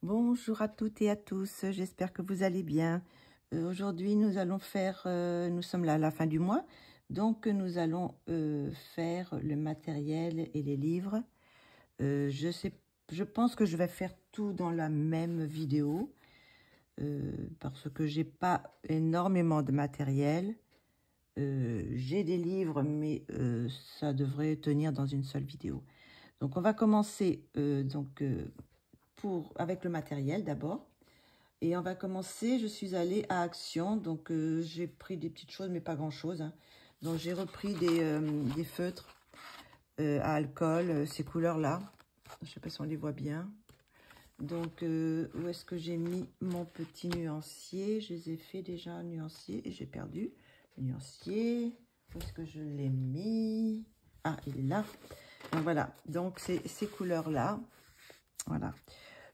Bonjour à toutes et à tous, j'espère que vous allez bien. Aujourd'hui, nous allons faire, nous sommes là à la fin du mois, donc nous allons faire le matériel et les livres. Je pense que je vais faire tout dans la même vidéo, parce que j'ai pas énormément de matériel. J'ai des livres, mais ça devrait tenir dans une seule vidéo. Donc on va commencer avec le matériel d'abord. Et on va commencer, je suis allée à Action, donc j'ai pris des petites choses, mais pas grand-chose. Hein. Donc j'ai repris des feutres à alcool, ces couleurs-là. Je ne sais pas si on les voit bien. Donc, où est-ce que j'ai mis mon petit nuancier? Je les ai fait déjà nuancier et j'ai perdu le nuancier. Où est-ce que je l'ai mis? Ah, il est là. Donc, voilà, donc c'est ces couleurs-là. Voilà.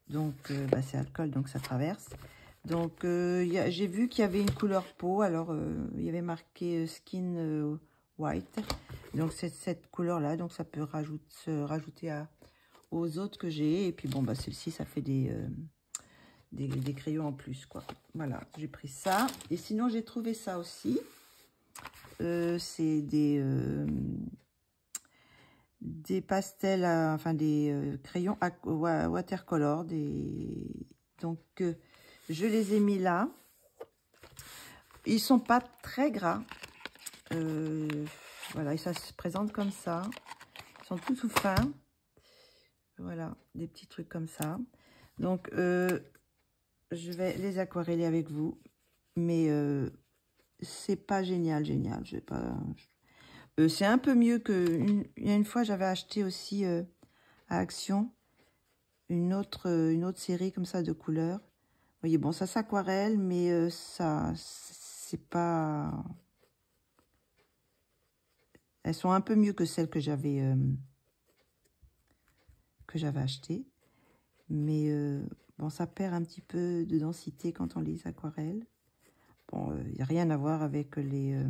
Donc, c'est alcool, donc ça traverse. Donc, j'ai vu qu'il y avait une couleur peau. Alors, il y avait marqué Skin White. Donc, c'est cette couleur-là. Donc, ça peut se rajouter aux autres que j'ai. Et puis, bon, celle-ci, ça fait des crayons en plus, quoi. Voilà, j'ai pris ça. Et sinon, j'ai trouvé ça aussi. C'est des pastels, enfin des crayons watercolor. Donc, je les ai mis là. Ils sont pas très gras. Voilà, et ça se présente comme ça. Ils sont tout fins. Voilà, des petits trucs comme ça. Donc, je vais les aquareller avec vous. Mais c'est pas génial. Je vais pas... c'est un peu mieux que... Il y a une fois, j'avais acheté aussi à Action une autre série comme ça de couleurs. Vous voyez, bon, ça s'aquarelle, mais ça, c'est pas... Elles sont un peu mieux que celles que j'avais achetées. Mais bon, ça perd un petit peu de densité quand on les aquarelle. Bon, il n'y a rien à voir avec les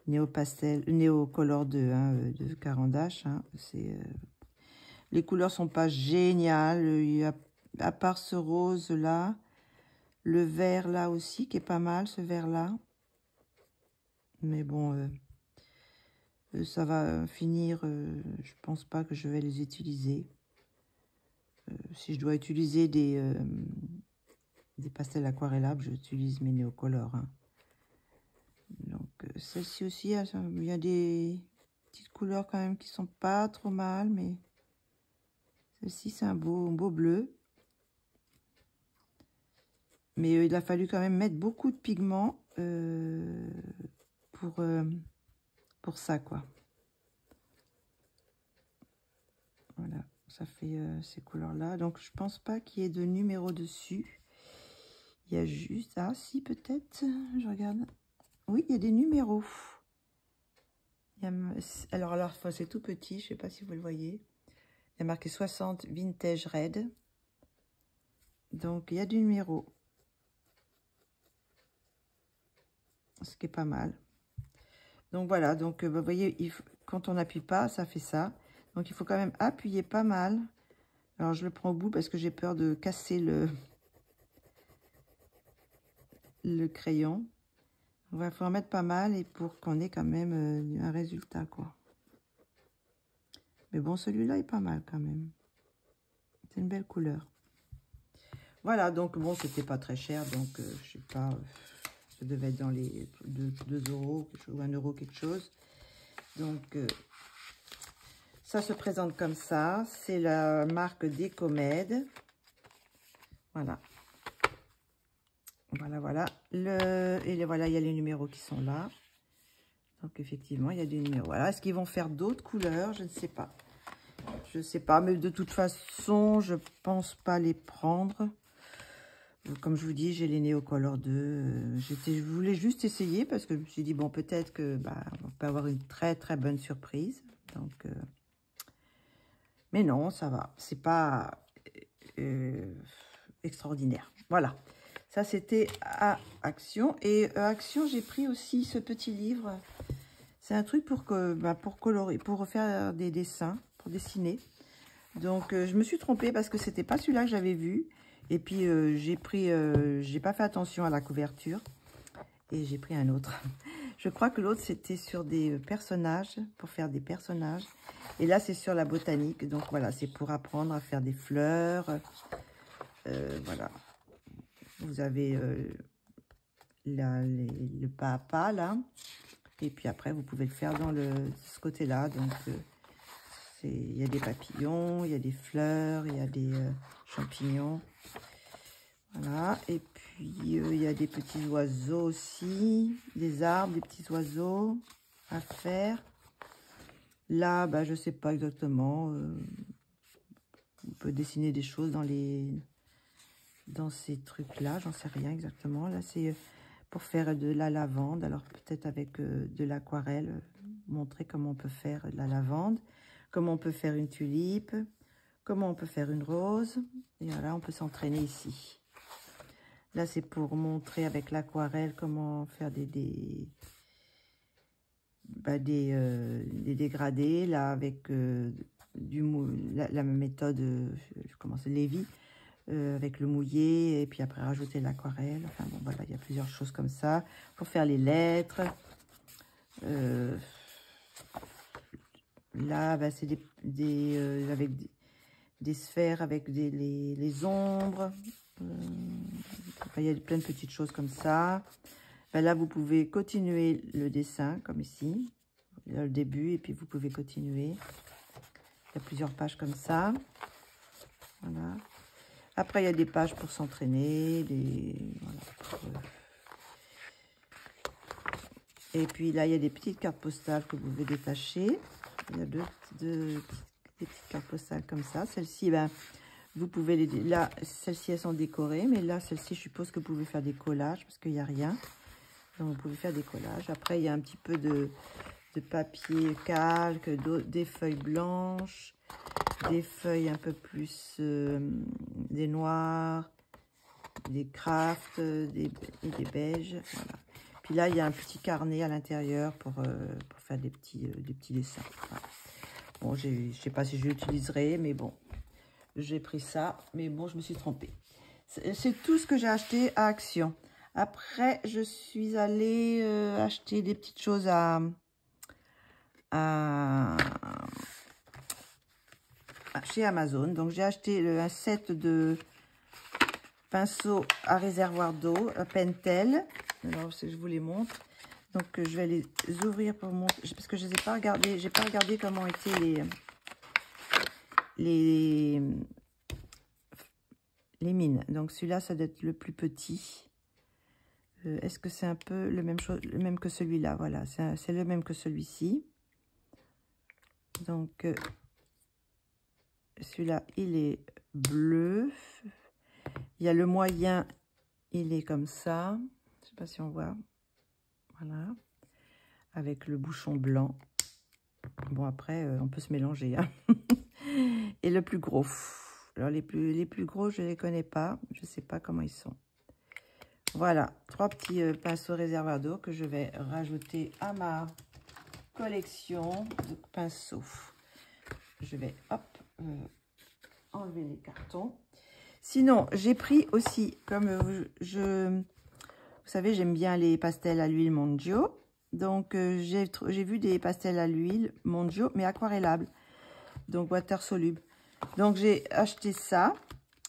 Neocolor 2 hein, de Caran d'Ache. Hein. Les couleurs sont pas géniales. Il y a, à part ce rose là, le vert là aussi qui est pas mal, ce vert là. Mais bon, ça va finir. Je pense pas que je vais les utiliser. Si je dois utiliser des pastels aquarellables, j'utilise mes Neocolor. Hein. Donc, celle-ci aussi, il y a des petites couleurs quand même qui sont pas trop mal, mais celle-ci, c'est un beau bleu. Mais il a fallu quand même mettre beaucoup de pigments pour ça, quoi. Voilà, ça fait ces couleurs-là. Donc, je pense pas qu'il y ait de numéro dessus. Il y a juste... Ah, si, peut-être. Je regarde. Oui, il y a des numéros. Alors, c'est tout petit. Je sais pas si vous le voyez. Il y a marqué 60 Vintage Red. Donc, il y a du numéro. Ce qui est pas mal. Donc, voilà. Donc, vous voyez, quand on n'appuie pas, ça fait ça. Donc, il faut quand même appuyer pas mal. Alors, je le prends au bout parce que j'ai peur de casser le crayon. Il faut en mettre pas mal et pour qu'on ait quand même un résultat, quoi. Mais bon, celui-là est pas mal quand même. C'est une belle couleur. Voilà, donc bon, c'était pas très cher. Donc, je sais pas, ça devait être dans les 2 euros ou 1 euro quelque chose. Donc, ça se présente comme ça. C'est la marque Décomède. Voilà. Voilà. Et voilà, il y a les numéros qui sont là. Donc, effectivement, il y a des numéros. Voilà. Est-ce qu'ils vont faire d'autres couleurs? Je ne sais pas. Je ne sais pas. Mais de toute façon, je pense pas les prendre. Comme je vous dis, j'ai les Neocolor 2. Je voulais juste essayer parce que je me suis dit, bon, peut-être que on peut avoir une très, très bonne surprise. Donc, mais non, ça va. C'est pas extraordinaire. Voilà. Ça, c'était à Action. Et à Action, j'ai pris aussi ce petit livre. C'est un truc pour colorer, pour refaire des dessins, pour dessiner. Donc, je me suis trompée parce que c'était pas celui-là que j'avais vu. Et puis, j'ai pas fait attention à la couverture. Et j'ai pris un autre. Je crois que l'autre, c'était sur des personnages, pour faire des personnages. Et là, c'est sur la botanique. Donc, voilà, c'est pour apprendre à faire des fleurs. Voilà. Vous avez le pas à pas, là. Et puis après, vous pouvez le faire dans ce côté-là. Donc, il y a des papillons, il y a des fleurs, il y a des champignons. Voilà. Et puis, il y a des petits oiseaux aussi. Des arbres, des petits oiseaux à faire. Là, bah, je ne sais pas exactement. On peut dessiner des choses dans ces trucs-là. J'en sais rien exactement. Là, c'est pour faire de la lavande. Alors, peut-être avec de l'aquarelle. Montrer comment on peut faire de la lavande. Comment on peut faire une tulipe. Comment on peut faire une rose. Et voilà, on peut s'entraîner ici. Là, c'est pour montrer avec l'aquarelle comment faire des dégradés. Là, avec la méthode, je commence Lévi, avec le mouillé. Et puis après, rajouter l'aquarelle. Enfin, bon, voilà, il y a plusieurs choses comme ça. Pour faire les lettres. Là, bah, c'est avec des sphères, avec les ombres. Il y a plein de petites choses comme ça. Ben là, vous pouvez continuer le dessin, comme ici. Il y a le début, et puis vous pouvez continuer. Il y a plusieurs pages comme ça. Voilà. Après, il y a des pages pour s'entraîner. Voilà, et puis là, il y a des petites cartes postales que vous pouvez détacher. Il y a des petites cartes postales comme ça. Celles-ci, ben, vous pouvez là, celles-ci, elles sont décorées. Mais là, celles-ci, je suppose que vous pouvez faire des collages parce qu'il n'y a rien. Donc, vous pouvez faire des collages. Après, il y a un petit peu de papier calque, des feuilles blanches, des feuilles un peu plus, des noirs, des crafts, des beiges. Voilà. Puis là, il y a un petit carnet à l'intérieur pour faire des petits dessins. Voilà. Bon, je ne sais pas si je l'utiliserai, mais bon, j'ai pris ça. Mais bon, je me suis trompée. C'est tout ce que j'ai acheté à Action. Après, je suis allée acheter des petites choses chez Amazon. Donc, j'ai acheté un set de pinceaux à réservoir d'eau, Pentel. Alors, je vous les montre. Donc, je vais les ouvrir pour montrer, parce que je n'ai pas regardé. J'ai pas regardé comment étaient les mines. Donc, celui-là, ça doit être le plus petit. Est-ce que c'est un peu le même que celui-là? Voilà, c'est le même que celui-ci. Donc, celui-là, il est bleu. Il y a le moyen, il est comme ça. Je ne sais pas si on voit. Voilà. Avec le bouchon blanc. Bon, après, on peut se mélanger. Hein. Et le plus gros. Alors, les plus gros, je ne les connais pas. Je ne sais pas comment ils sont. Voilà, 3 petits pinceaux réservoirs d'eau que je vais rajouter à ma collection de pinceaux. Je vais, hop, enlever les cartons. Sinon, j'ai pris aussi, comme vous savez, j'aime bien les pastels à l'huile Mondio. Donc, j'ai vu des pastels à l'huile Mondio, mais aquarellables. Donc, water soluble. Donc, j'ai acheté ça.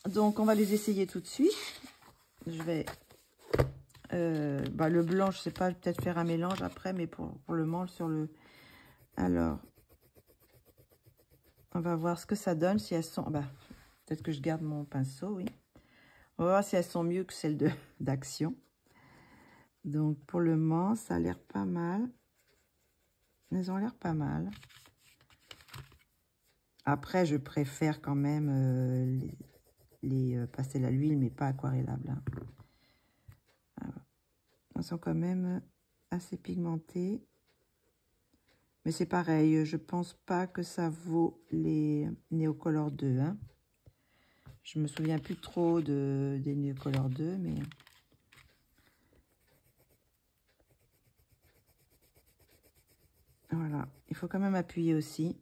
Donc, on va les essayer tout de suite. Je vais... le blanc, je sais pas, peut-être faire un mélange après, mais pour le manche sur le... Alors, on va voir ce que ça donne, si elles sont... peut-être que je garde mon pinceau, oui. On va voir si elles sont mieux que celles d'Action. Donc, pour le manche, ça a l'air pas mal. Elles ont l'air pas mal. Après, je préfère quand même les pastels à l'huile, mais pas aquarellables. Hein. Alors, elles sont quand même assez pigmentées. Mais c'est pareil, je pense pas que ça vaut les Neocolor 2. Hein. Je me souviens plus trop des Neocolor 2, mais... Voilà, il faut quand même appuyer aussi.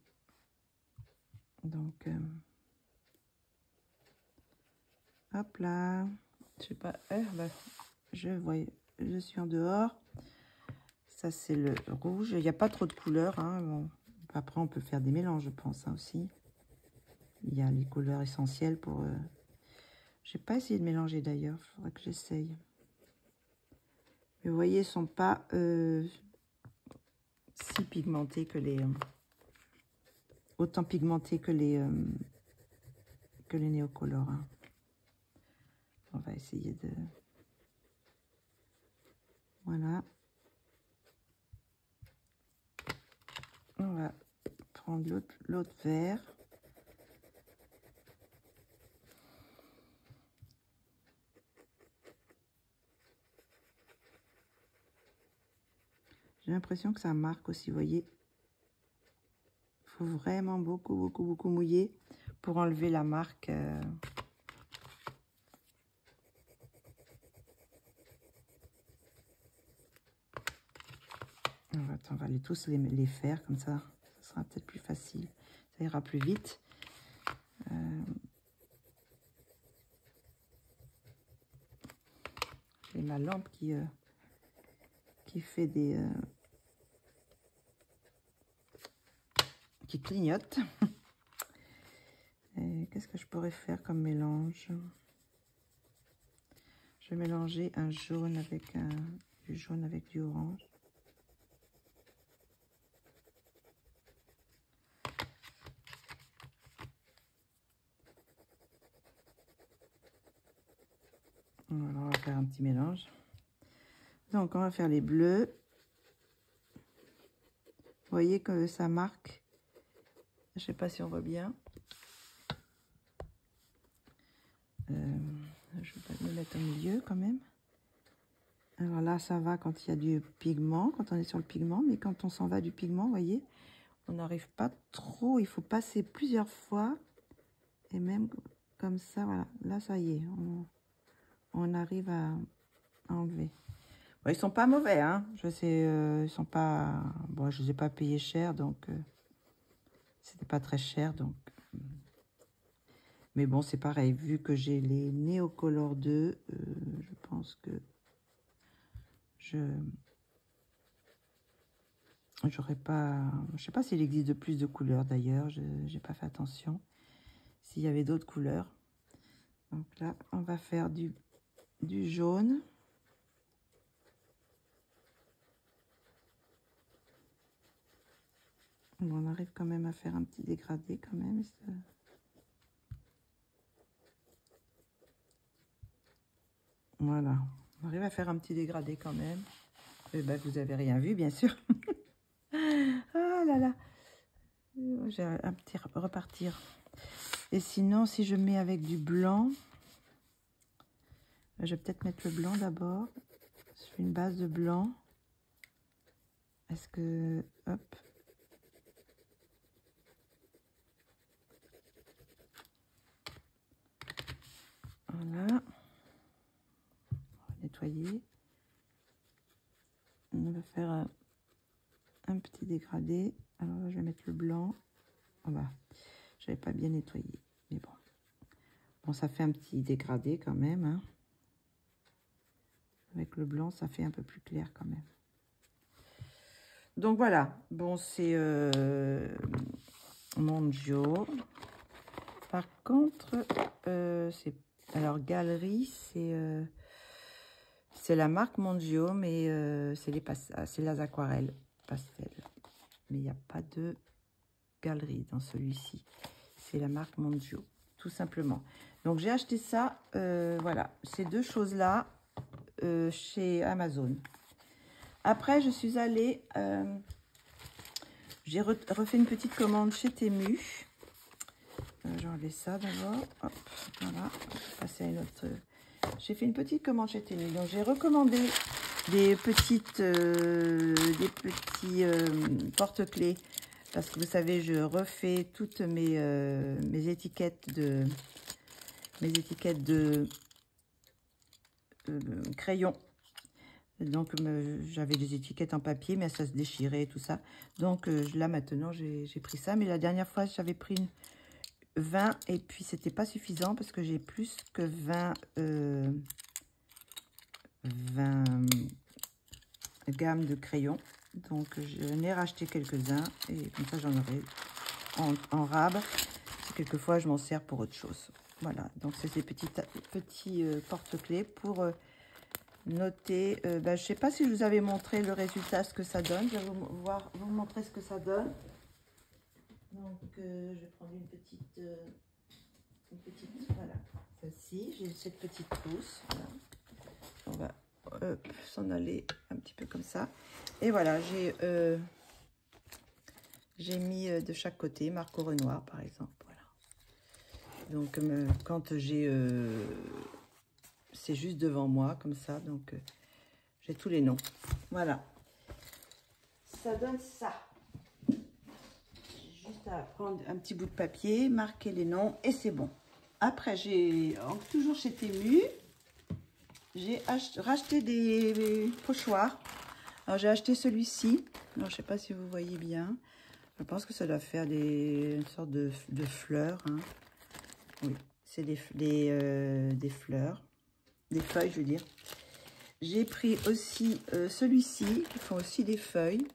Donc, Hop là. Je sais pas. Bah, je suis en dehors. Ça, c'est le rouge. Il n'y a pas trop de couleurs. Hein. Bon. Après, on peut faire des mélanges, je pense, hein, aussi. Il y a les couleurs essentielles pour... Je n'ai pas essayé de mélanger, d'ailleurs. Il faudrait que j'essaye. Mais vous voyez, ils ne sont pas si pigmentés que les... autant pigmentés que les néocolores. Hein. On va essayer de... Voilà. On va prendre l'autre vert. J'ai l'impression que ça marque aussi, vous voyez. Il faut vraiment beaucoup mouiller pour enlever la marque. On va tous les faire comme ça. Ce sera peut-être plus facile. Ça ira plus vite. J'ai ma lampe qui fait des... qui clignote. Qu'est-ce que je pourrais faire comme mélange? Je vais mélanger un jaune avec du jaune avec du orange. Voilà, on va faire un petit mélange. Donc, on va faire les bleus. Vous voyez que ça marque. Je ne sais pas si on voit bien. Je vais me mettre au milieu quand même. Alors là, ça va quand il y a du pigment, quand on est sur le pigment. Mais quand on s'en va du pigment, vous voyez, on n'arrive pas trop. Il faut passer plusieurs fois. Et même comme ça, voilà. Là, ça y est. On arrive à enlever. Bon, ils sont pas mauvais, hein. Je sais, ils sont pas... Bon, je les ai pas payés cher, donc... c'était pas très cher, donc... Mais bon, c'est pareil. Vu que j'ai les Neocolor 2, je pense que... J'aurais pas... Je sais pas s'il existe de plus de couleurs, d'ailleurs. J'ai pas fait attention. S'il y avait d'autres couleurs. Donc là, on va faire du jaune. Bon, on arrive quand même à faire un petit dégradé quand même. Voilà, on arrive à faire un petit dégradé quand même. Et ben, vous avez rien vu, bien sûr. Ah là là. J'ai un petit repartir. Et sinon, si je mets avec du blanc, je vais peut-être mettre le blanc d'abord. Je fais une base de blanc. Est-ce que... Hop. Voilà. On va nettoyer. On va faire un petit dégradé. Alors là, je vais mettre le blanc. Oh bah, j'avais pas bien nettoyé. Mais bon. Bon, ça fait un petit dégradé quand même. Hein. Avec le blanc, ça fait un peu plus clair quand même. Donc voilà. Bon, c'est Mondio. Par contre, c'est... Alors, Galerie, c'est la marque Mondio, mais c'est les aquarelles pastel. Mais il n'y a pas de galerie dans celui-ci. C'est la marque Mondio, tout simplement. Donc, j'ai acheté ça, voilà, ces deux choses-là chez Amazon. Après, je suis allée... j'ai refait une petite commande chez Temu. J'ai enlevé ça d'abord. Hop, voilà. Passer à une autre... J'ai fait une petite commande chez Temu. Donc, j'ai recommandé des petits porte-clés. Parce que vous savez, je refais toutes mes étiquettes de crayon. Donc, j'avais des étiquettes en papier, mais ça se déchirait, tout ça. Donc, là, maintenant, j'ai pris ça. Mais la dernière fois, j'avais pris 20 et puis c'était pas suffisant parce que j'ai plus que 20 gammes de crayons. Donc je n'ai racheté quelques-uns et comme ça j'en aurai en rab. Quelquefois je m'en sers pour autre chose. Voilà, donc c'est ces petits porte-clés pour noter. Je sais pas si je vous avais montré le résultat, ce que ça donne. Je vais vous montrer ce que ça donne. Donc je vais prendre une petite voilà, celle-ci. J'ai cette petite trousse. Voilà. On va s'en aller un petit peu comme ça. Et voilà, j'ai mis de chaque côté Marco Renoir par exemple. Voilà. Donc quand j'ai c'est juste devant moi comme ça, donc j'ai tous les noms. Voilà, ça donne ça. J'ai juste à prendre un petit bout de papier, marquer les noms et c'est bon. Après j'ai toujours chez Temu, j'ai racheté des pochoirs. Alors j'ai acheté celui-ci. Alors je sais pas si vous voyez bien. Je pense que ça doit faire une sorte de fleurs. Hein. Oui, c'est des fleurs. Des feuilles, je veux dire. J'ai pris aussi celui-ci, qui font aussi des feuilles.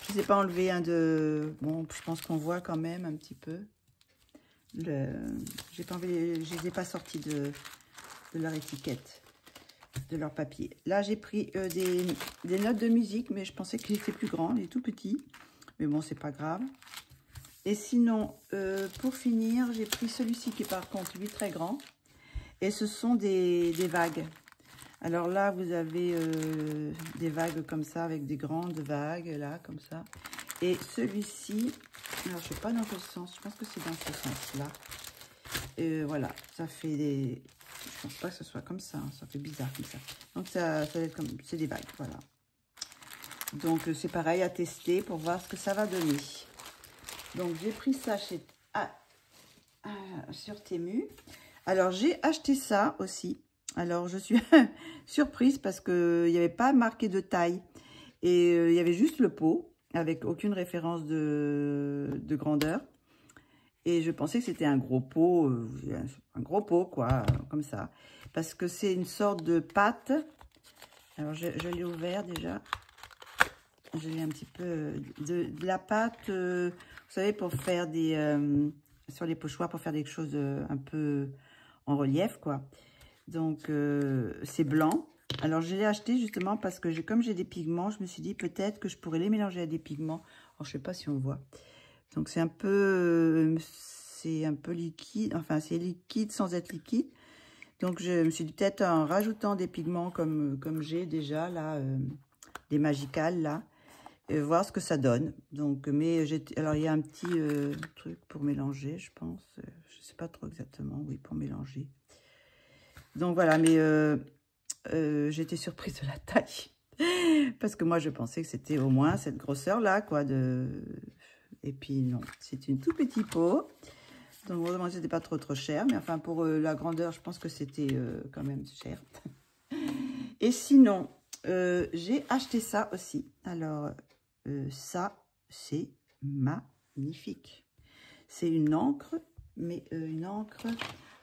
Je ne les ai pas enlevé un de... Bon, je pense qu'on voit quand même un petit peu. J'ai pas enlevé, je ne les ai pas sortis de leur étiquette, de leur papier. Là, j'ai pris des notes de musique, mais je pensais qu'il était plus grand, il est tout petit. Mais bon, c'est pas grave. Et sinon, pour finir, j'ai pris celui-ci qui est par contre, lui, très grand. Et ce sont des vagues. Alors là, vous avez des vagues comme ça, avec des grandes vagues, là, comme ça. Et celui-ci, alors je ne sais pas dans quel sens, je pense que c'est dans ce sens-là. Voilà, ça fait des... Je pense pas que ce soit comme ça, hein, ça fait bizarre comme ça. Donc ça va être comme... C'est des vagues, voilà. Donc c'est pareil à tester pour voir ce que ça va donner. Donc j'ai pris ça sur Temu. Alors, j'ai acheté ça aussi. Alors, je suis surprise parce qu'il n'y avait pas marqué de taille. Et il y avait juste le pot, avec aucune référence de grandeur. Et je pensais que c'était un gros pot, quoi, comme ça. Parce que c'est une sorte de pâte. Alors, je l'ai ouvert déjà. J'ai un petit peu de la pâte, vous savez, pour faire des... sur les pochoirs, pour faire des choses un peu... en relief, quoi. Donc, c'est blanc. Alors, je l'ai acheté justement parce que comme j'ai des pigments, je me suis dit peut-être que je pourrais les mélanger à des pigments. Alors, je sais pas si on voit. Donc, c'est un peu liquide. Enfin, c'est liquide sans être liquide. Donc, je me suis dit peut-être en rajoutant des pigments comme j'ai déjà, là, des Magicals, là, voir ce que ça donne. Donc, alors, il y a un petit truc pour mélanger, je pense. Je sais pas trop exactement, oui, pour mélanger. Donc, voilà, mais j'étais surprise de la taille. Parce que moi, je pensais que c'était au moins cette grosseur-là, quoi. Et puis, non, c'est une tout petit pot. Donc, heureusement, c'était pas trop cher. Mais enfin, pour la grandeur, je pense que c'était quand même cher. Et sinon, j'ai acheté ça aussi. Alors... ça, c'est magnifique. C'est une encre, mais une encre...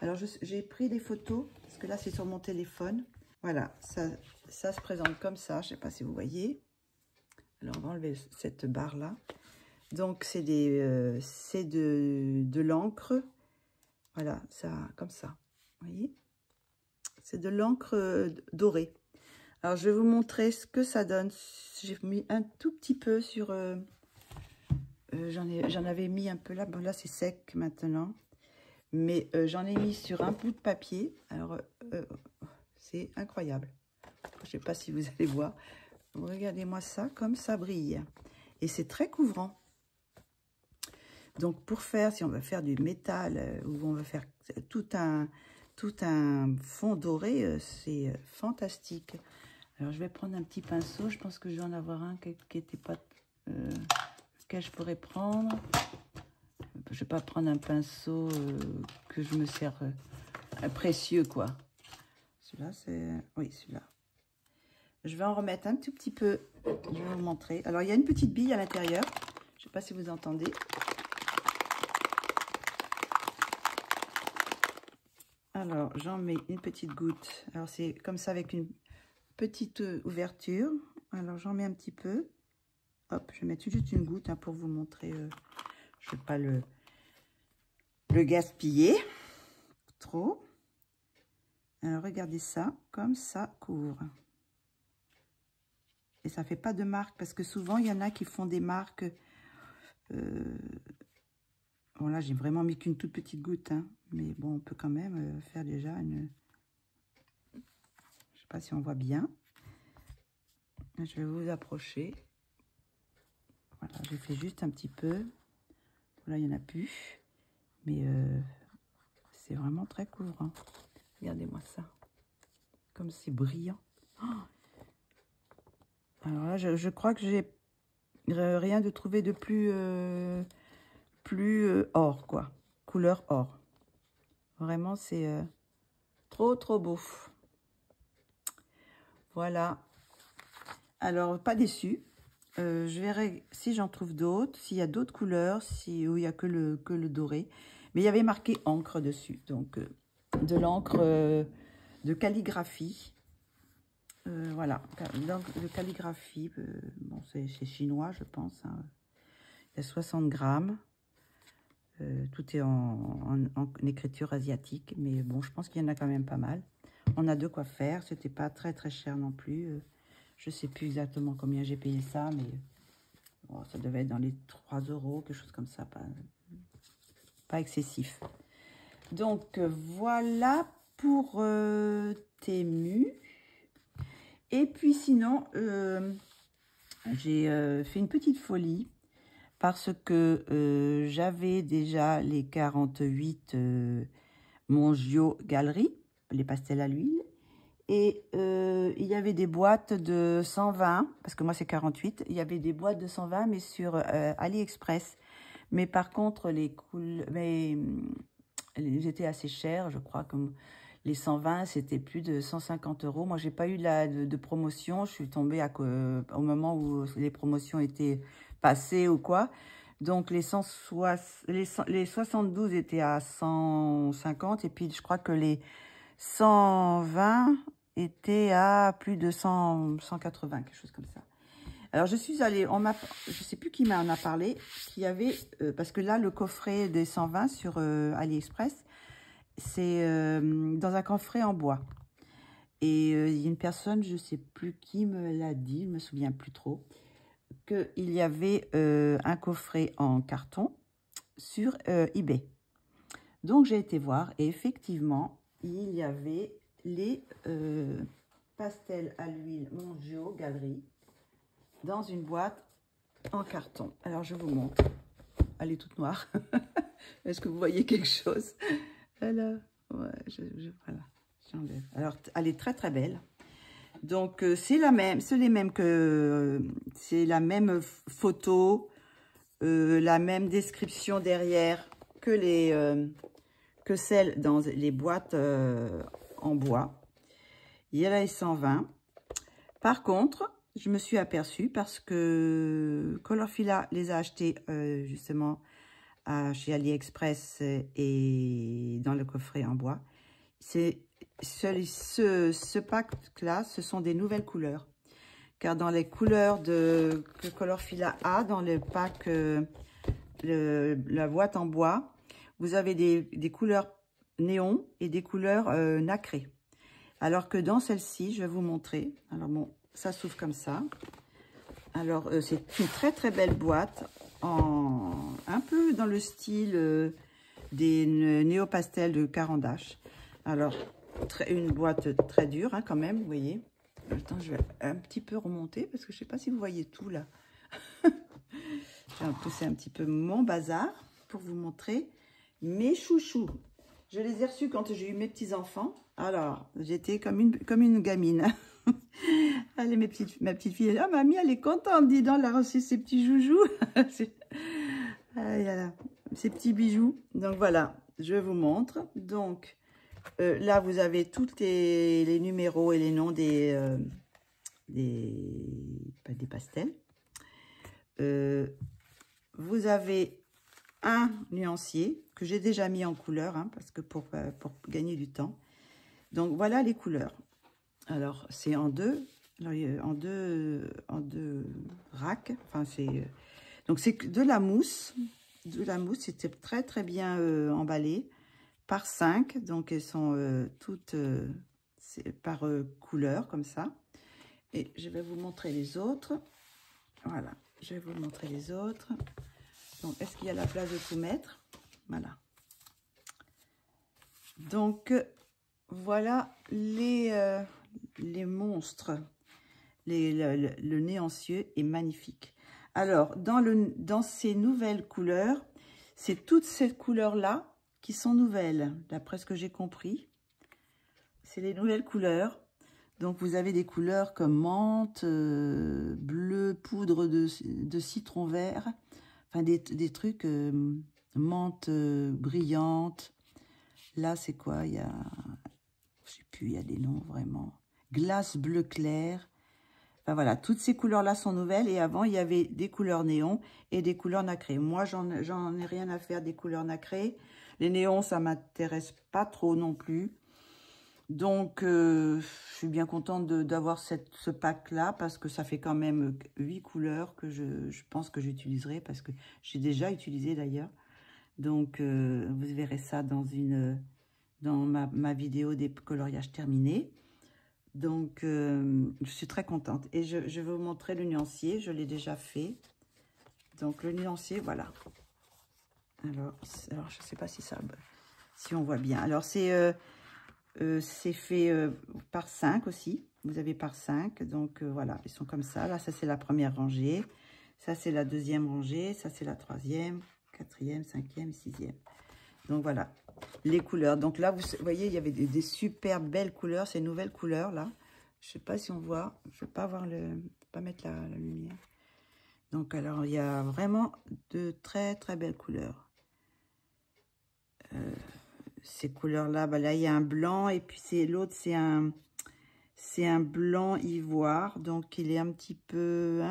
Alors, j'ai pris des photos, parce que là, c'est sur mon téléphone. Voilà, ça se présente comme ça. Je ne sais pas si vous voyez. Alors, on va enlever cette barre-là. Donc, c'est de l'encre. Voilà, ça, comme ça. Vous voyez? C'est de l'encre dorée. Alors, je vais vous montrer ce que ça donne. J'ai mis un tout petit peu sur... j'en avais mis un peu là. Bon, là, c'est sec maintenant. Mais j'en ai mis sur un bout de papier. Alors, c'est incroyable. Je ne sais pas si vous allez voir. Regardez-moi ça, comme ça brille. Et c'est très couvrant. Donc, pour faire, si on va faire du métal, ou on va faire tout un fond doré, c'est fantastique. Alors, je vais prendre un petit pinceau. Je pense que je vais en avoir un qui n'était pas... lequel je pourrais prendre. Je ne vais pas prendre un pinceau que je me sers précieux, quoi. Celui-là, c'est... Oui, celui-là. Je vais en remettre un tout petit peu. Je vais vous montrer. Alors, il y a une petite bille à l'intérieur. Je ne sais pas si vous entendez. Alors, j'en mets une petite goutte. Alors, c'est comme ça avec une petite ouverture. Alors, j'en mets un petit peu. Hop, je vais mettre juste une goutte hein, pour vous montrer. Je ne vais pas le gaspiller trop. Alors, regardez ça, comme ça court. Et ça ne fait pas de marque, parce que souvent, il y en a qui font des marques. Bon, là, j'ai vraiment mis qu'une toute petite goutte. Hein, mais bon, on peut quand même faire déjà une... Je ne sais pas si on voit bien. Je vais vous approcher. Voilà, j'ai fait juste un petit peu. Là, il n'y en a plus. Mais c'est vraiment très court. Hein. Regardez-moi ça. Comme c'est brillant. Oh, alors là, je crois que j'ai rien de trouvé de plus, or, quoi. Couleur or. Vraiment, c'est trop, trop beau. Voilà. Alors, pas déçu. Je verrai si j'en trouve d'autres, s'il y a d'autres couleurs, où il n'y a que le doré. Mais il y avait marqué encre dessus. Donc, de l'encre de calligraphie. Voilà, de calligraphie, bon, c'est chinois, je pense. Hein. Il y a 60 grammes. Tout est en écriture asiatique, mais bon, je pense qu'il y en a quand même pas mal. On a de quoi faire, c'était pas très très cher non plus. Je sais plus exactement combien j'ai payé ça, mais bon, ça devait être dans les 3 €, quelque chose comme ça, pas excessif. Donc, voilà pour Temu. Et puis sinon, j'ai fait une petite folie parce que j'avais déjà les 48 Mongio Galerie, les pastels à l'huile. Et il y avait des boîtes de 120, parce que moi c'est 48, il y avait des boîtes de 120, mais sur AliExpress. Mais par contre, ils étaient assez chers, je crois, comme... Les 120, c'était plus de 150 €. Moi, j'ai pas eu de promotion. Je suis tombée au moment où les promotions étaient passées ou quoi. Donc, les 72 étaient à 150. Et puis, je crois que les 120 étaient à plus de 180, quelque chose comme ça. Alors, je suis allée, je sais plus qui m'en a parlé, qu'il y avait, parce que là, le coffret des 120 sur AliExpress, c'est dans un coffret en bois. Et il y a une personne, je ne sais plus qui me l'a dit, je ne me souviens plus trop, qu'il y avait un coffret en carton sur eBay. Donc, j'ai été voir et effectivement, il y avait les pastels à l'huile Mongio Galerie dans une boîte en carton. Alors, je vous montre. Elle est toute noire. Est-ce que vous voyez quelque chose? Alors, ouais, voilà, j'enlève. Alors, elle est très très belle. Donc, c'est la même photo, la même description derrière que celle dans les boîtes en bois. Il y a les 120. Par contre, je me suis aperçue parce que Colorfila les a achetés justement chez AliExpress et dans le coffret en bois. Ce pack-là, ce sont des nouvelles couleurs. Car dans les couleurs que Colorfila a, dans le pack, la boîte en bois, vous avez des couleurs néon et des couleurs nacrées. Alors que dans celle-ci, je vais vous montrer. Alors bon, ça s'ouvre comme ça. Alors, c'est une très très belle boîte, un peu dans le style des néo-pastels de Caran d'Ache. Alors, une boîte très dure hein, quand même, vous voyez. Attends, je vais un petit peu remonter parce que je ne sais pas si vous voyez tout là. Je vais pousser un petit peu mon bazar pour vous montrer mes chouchous. Je les ai reçus quand j'ai eu mes petits-enfants. Alors, j'étais comme une gamine. Allez, ma petite fille, ah, mamie, elle est contente, dis donc, elle a reçu ses petits joujoux. Ces petits bijoux. Donc, voilà, je vous montre. Donc, là, vous avez tous les numéros et les noms des pastels. Vous avez un nuancier que j'ai déjà mis en couleur, hein, parce que pour gagner du temps. Donc, voilà les couleurs. Alors, c'est en deux. Alors, en deux racks. Enfin, donc, c'est de la mousse. De la mousse, c'était très, très bien emballé. Par 5. Donc, elles sont toutes par couleur, comme ça. Et je vais vous montrer les autres. Voilà. Je vais vous montrer les autres. Donc, est-ce qu'il y a la place de tout mettre? Voilà. Donc, voilà les monstres. Le néancieux est magnifique. Alors, dans ces nouvelles couleurs, c'est toutes ces couleurs-là qui sont nouvelles, d'après ce que j'ai compris. C'est les nouvelles couleurs. Donc, vous avez des couleurs comme menthe, bleu, poudre de citron vert. Enfin, des trucs menthe brillante. Là, c'est quoi? Il y a, je sais plus, il y a des noms vraiment. Glace bleu clair. Enfin, voilà, toutes ces couleurs-là sont nouvelles. Et avant, il y avait des couleurs néons et des couleurs nacrées. Moi, j'en ai rien à faire des couleurs nacrées. Les néons, ça m'intéresse pas trop non plus. Donc, je suis bien contente d'avoir ce pack-là parce que ça fait quand même 8 couleurs que je pense que j'utiliserai parce que j'ai déjà utilisé d'ailleurs. Donc, vous verrez ça dans ma vidéo des coloriages terminés. Donc, je suis très contente. Et je vais vous montrer le nuancier. Je l'ai déjà fait. Donc, le nuancier, voilà. Alors je ne sais pas si on voit bien. Alors, c'est fait par 5 aussi. Vous avez par 5. Donc, voilà, ils sont comme ça. Là, ça, c'est la première rangée. Ça, c'est la deuxième rangée. Ça, c'est la troisième, quatrième, cinquième, sixième. Donc, voilà, les couleurs. Donc, là, vous voyez, il y avait des super belles couleurs. Ces nouvelles couleurs, là. Je ne sais pas si on voit. Je ne vais pas pas mettre la lumière. Donc, alors, il y a vraiment de très, très belles couleurs. Ces couleurs-là, bah là, il y a un blanc. Et puis, l'autre, c'est un blanc ivoire. Donc, il est un petit peu...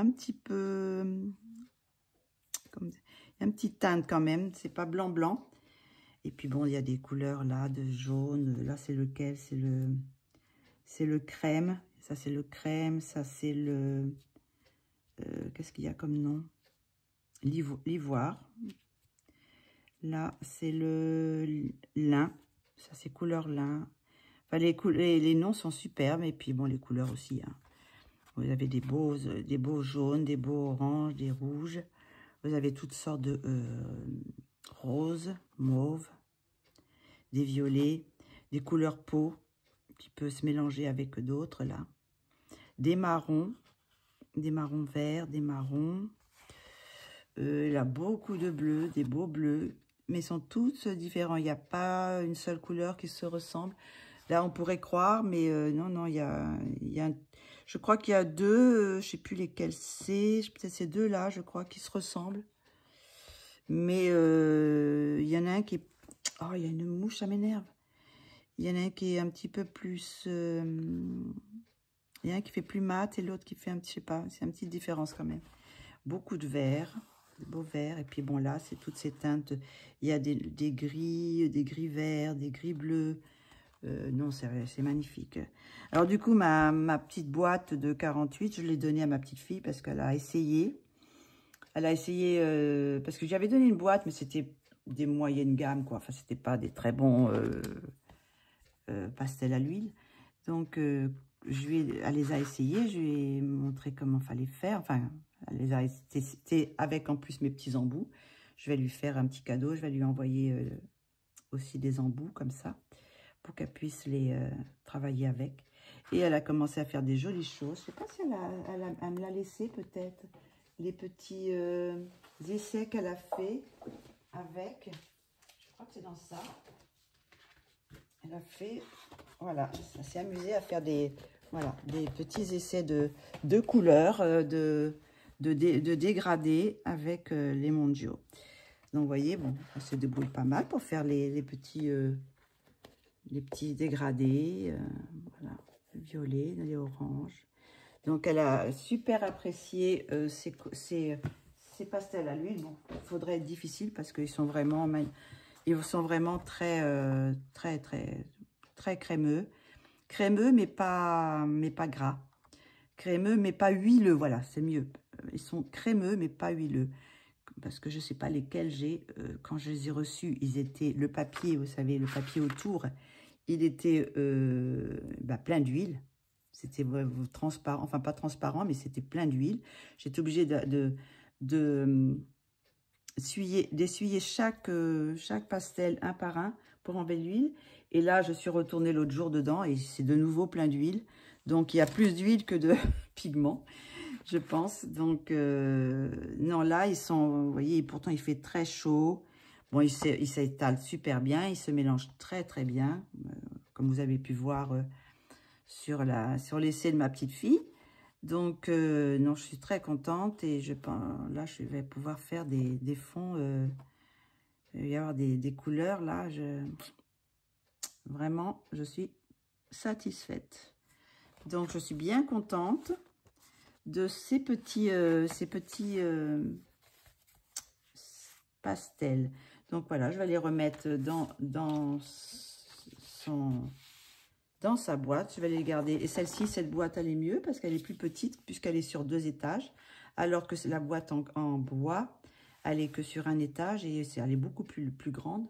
Comme, il y a un petit teinte quand même. C'est pas blanc-blanc. Et puis, bon, il y a des couleurs, là, de jaune. Là, c'est lequel? C'est le crème. Ça, c'est le crème. Ça, c'est le... qu'est-ce qu'il y a comme nom? L'ivoire. Là, c'est le lin. Ça, c'est couleur lin. Enfin, les noms sont superbes. Et puis, bon, les couleurs aussi. Hein. Vous avez des beaux jaunes, des beaux oranges, des rouges. Vous avez toutes sortes de roses, mauves, des violets, des couleurs peau qui peuvent se mélanger avec d'autres, là. Des marrons verts, des marrons. Il y a beaucoup de bleus, des beaux bleus. Mais ils sont tous différents. Il n'y a pas une seule couleur qui se ressemble. Là, on pourrait croire, mais non, je crois qu'il y a deux, je ne sais plus lesquels c'est. Peut-être ces deux-là, je crois, qui se ressemblent. Mais il y en a un qui est... Oh, il y a une mouche, ça m'énerve. Il y en a un qui est un petit peu plus... il y en a un qui fait plus mat et l'autre qui fait un petit... Je sais pas, c'est une petite différence quand même. Beaucoup de vert. Beau vert, et puis bon là c'est toutes ces teintes, il y a des gris verts, des gris bleus, non c'est magnifique. Alors du coup ma petite boîte de 48, je l'ai donnée à ma petite fille parce qu'elle a essayé, parce que j'avais donné une boîte mais c'était des moyennes gammes quoi, enfin c'était pas des très bons pastels à l'huile, donc elle les a essayés, je lui ai montré comment fallait faire, enfin elle les a testés avec en plus mes petits embouts. Je vais lui faire un petit cadeau. Je vais lui envoyer aussi des embouts comme ça pour qu'elle puisse les travailler avec. Et elle a commencé à faire des jolies choses. Je ne sais pas si elle me l'a laissé peut-être. Les petits essais qu'elle a fait avec. Je crois que c'est dans ça. Elle a fait... Voilà, elle s'est amusée à faire des petits essais de couleurs, de dégradés avec les mondiaux. Donc, vous voyez, bon, elle se débrouille pas mal pour faire les petits dégradés. Voilà, le violet, les oranges. Donc, elle a super apprécié ces ces pastels à l'huile, bon, il faudrait être difficile parce qu'ils sont vraiment très crémeux. Crémeux, mais pas gras. Crémeux, mais pas huileux, voilà, c'est mieux. Ils sont crémeux, mais pas huileux. Parce que je ne sais pas lesquels j'ai. Quand je les ai reçus, ils étaient, le papier, vous savez, le papier autour, il était plein d'huile. C'était transparent, enfin pas transparent, mais c'était plein d'huile. J'étais obligée d'essuyer chaque pastel un par un pour enlever l'huile. Et là, je suis retournée l'autre jour dedans et c'est de nouveau plein d'huile. Donc, il y a plus d'huile que de pigments, je pense. Donc, non, là, ils sont, vous voyez, pourtant, il fait très chaud. Bon, il s'étale super bien, il se mélange très, très bien, comme vous avez pu voir sur l'essai de ma petite fille. Donc, non, je suis très contente et là, je vais pouvoir faire des fonds. Il va y avoir des couleurs, là. Vraiment, je suis satisfaite. Donc, je suis bien contente de ces petits pastels. Donc, voilà, je vais les remettre dans sa boîte. Je vais les garder. Et celle-ci, cette boîte, elle est mieux parce qu'elle est plus petite puisqu'elle est sur 2 étages. Alors que la boîte en bois, elle est que sur 1 étage et elle est beaucoup plus grande.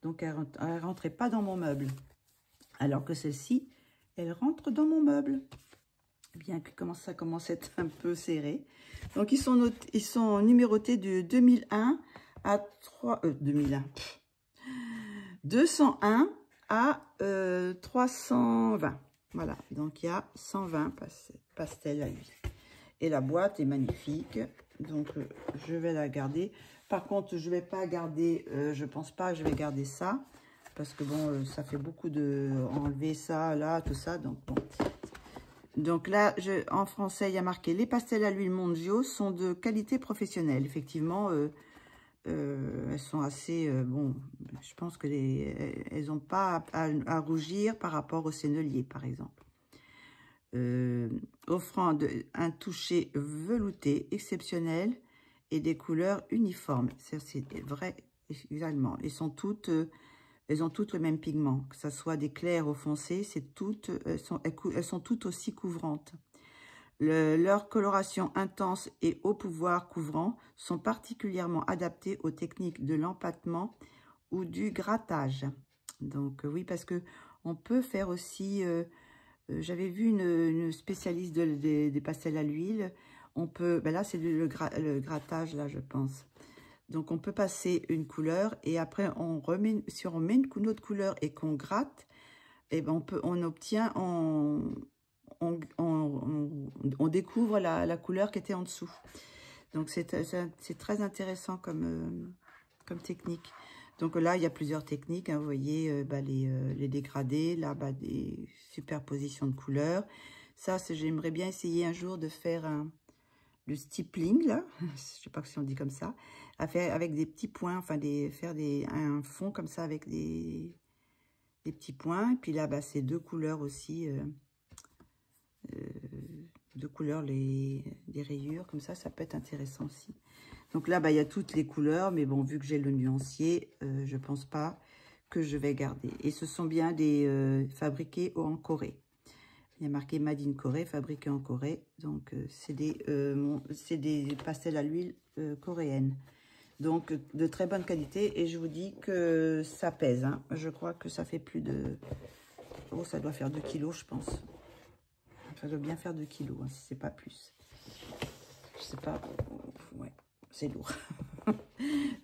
Donc, elle ne rentrait pas dans mon meuble. Alors que celle-ci, elle rentre dans mon meuble. Bien que ça commence à être un peu serré. Donc, ils sont numérotés de 2001 à 201 à 320. Voilà, donc il y a 120 pastels à l'huile. Et la boîte est magnifique, donc je vais la garder. Par contre, je ne vais pas garder, je pense pas que je vais garder ça, parce que bon, ça fait beaucoup de enlever ça, là, tout ça, donc bon. Donc là, en français, il y a marqué « Les pastels à l'huile Mondjo sont de qualité professionnelle ». Effectivement, elles sont assez, bon, je pense que elles n'ont pas à rougir par rapport au sennelier, par exemple. Offrant un toucher velouté exceptionnel et des couleurs uniformes. C'est vrai également. Elles ont toutes le même pigment, que ce soit des clairs ou foncés, elles sont toutes aussi couvrantes. Leur coloration intense et haut pouvoir couvrant sont particulièrement adaptées aux techniques de l'empattement ou du grattage. Donc oui, parce que on peut faire aussi, j'avais vu une spécialiste des pastels à l'huile, on peut, là c'est le grattage là je pense. Donc on peut passer une couleur et après si on met une autre couleur et qu'on gratte, et ben on obtient, on découvre la couleur qui était en dessous. Donc, c'est très intéressant comme technique. Donc là, il y a plusieurs techniques. Hein, vous voyez, les dégradés, là, des superpositions de couleurs. Ça, j'aimerais bien essayer un jour de faire le stippling, là. Je ne sais pas si on dit comme ça. À faire avec des petits points, enfin, faire un fond comme ça avec des petits points. Et puis là, c'est 2 couleurs aussi. 2 couleurs, des rayures, comme ça peut être intéressant aussi. Donc là, il y a toutes les couleurs, mais bon, vu que j'ai le nuancier, je pense pas que je vais garder. Et ce sont bien des fabriqués en Corée. Il y a marqué Made in Corée, fabriqué en Corée. Donc, c'est des pastels à l'huile coréenne. Donc, de très bonne qualité. Et je vous dis que ça pèse. Hein. Je crois que ça fait plus de... Oh, ça doit faire 2 kilos, je pense. Ça doit bien faire 2 kilos, hein, si c'est pas plus. Je sais pas. Ouais, c'est lourd.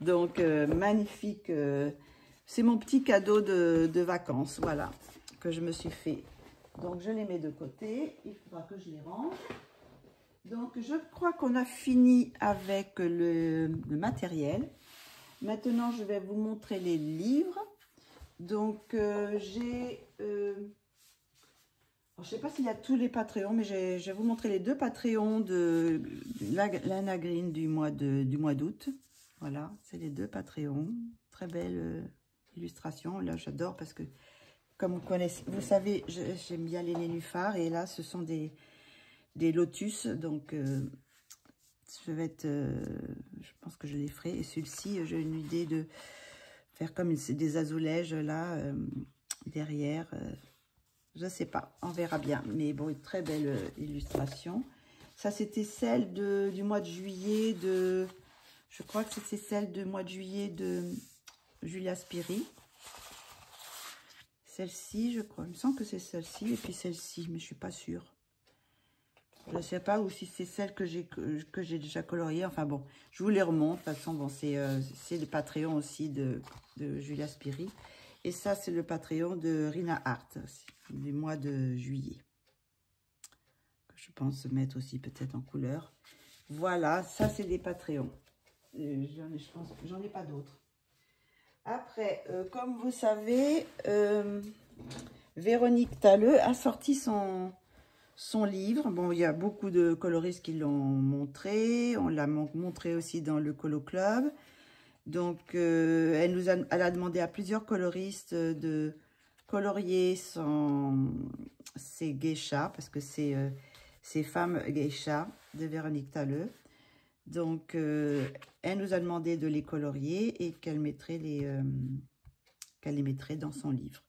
Donc, magnifique. C'est mon petit cadeau de vacances, voilà, que je me suis fait. Donc, je les mets de côté. Il faudra que je les range. Donc, je crois qu'on a fini avec le matériel. Maintenant, je vais vous montrer les livres. Donc, j'ai... je ne sais pas s'il y a tous les Patreons, mais je vais vous montrer les 2 Patreons de Lana Green du mois d'août. Voilà, c'est les 2 Patreons. Très belle illustration. Là, j'adore parce que, comme vous savez, j'aime bien les nénuphars. Et là, ce sont des lotus. Donc, je pense que je les ferai. Et celui-ci, j'ai une idée de faire comme des azulèges là, derrière. Je sais pas, on verra bien. Mais bon, une très belle illustration. Ça, c'était celle du mois de juillet de... Je crois que c'est celle du mois de juillet de Julia Spiri. Celle-ci, je crois. Il me semble que c'est celle-ci et puis celle-ci, mais je suis pas sûre. Je ne sais pas, ou si c'est celle que j'ai déjà coloriée. Enfin bon, je vous les remonte. De toute façon, bon, c'est le Patreon aussi de Julia Spiri. Et ça, c'est le Patreon de Rina Art, du mois de juillet. Que je pense mettre aussi peut-être en couleur. Voilà, ça, c'est des Patreons. Je pense que j'en ai pas d'autres. Après, comme vous savez, Véronique Talleux a sorti son livre. Bon, il y a beaucoup de coloristes qui l'ont montré. On l'a montré aussi dans le Colo Club. Donc, elle a demandé à plusieurs coloristes de colorier ses geishas, parce que c'est femmes geishas de Véronique Talleux. Donc, elle nous a demandé de les colorier et qu'elle les mettrait dans son livre.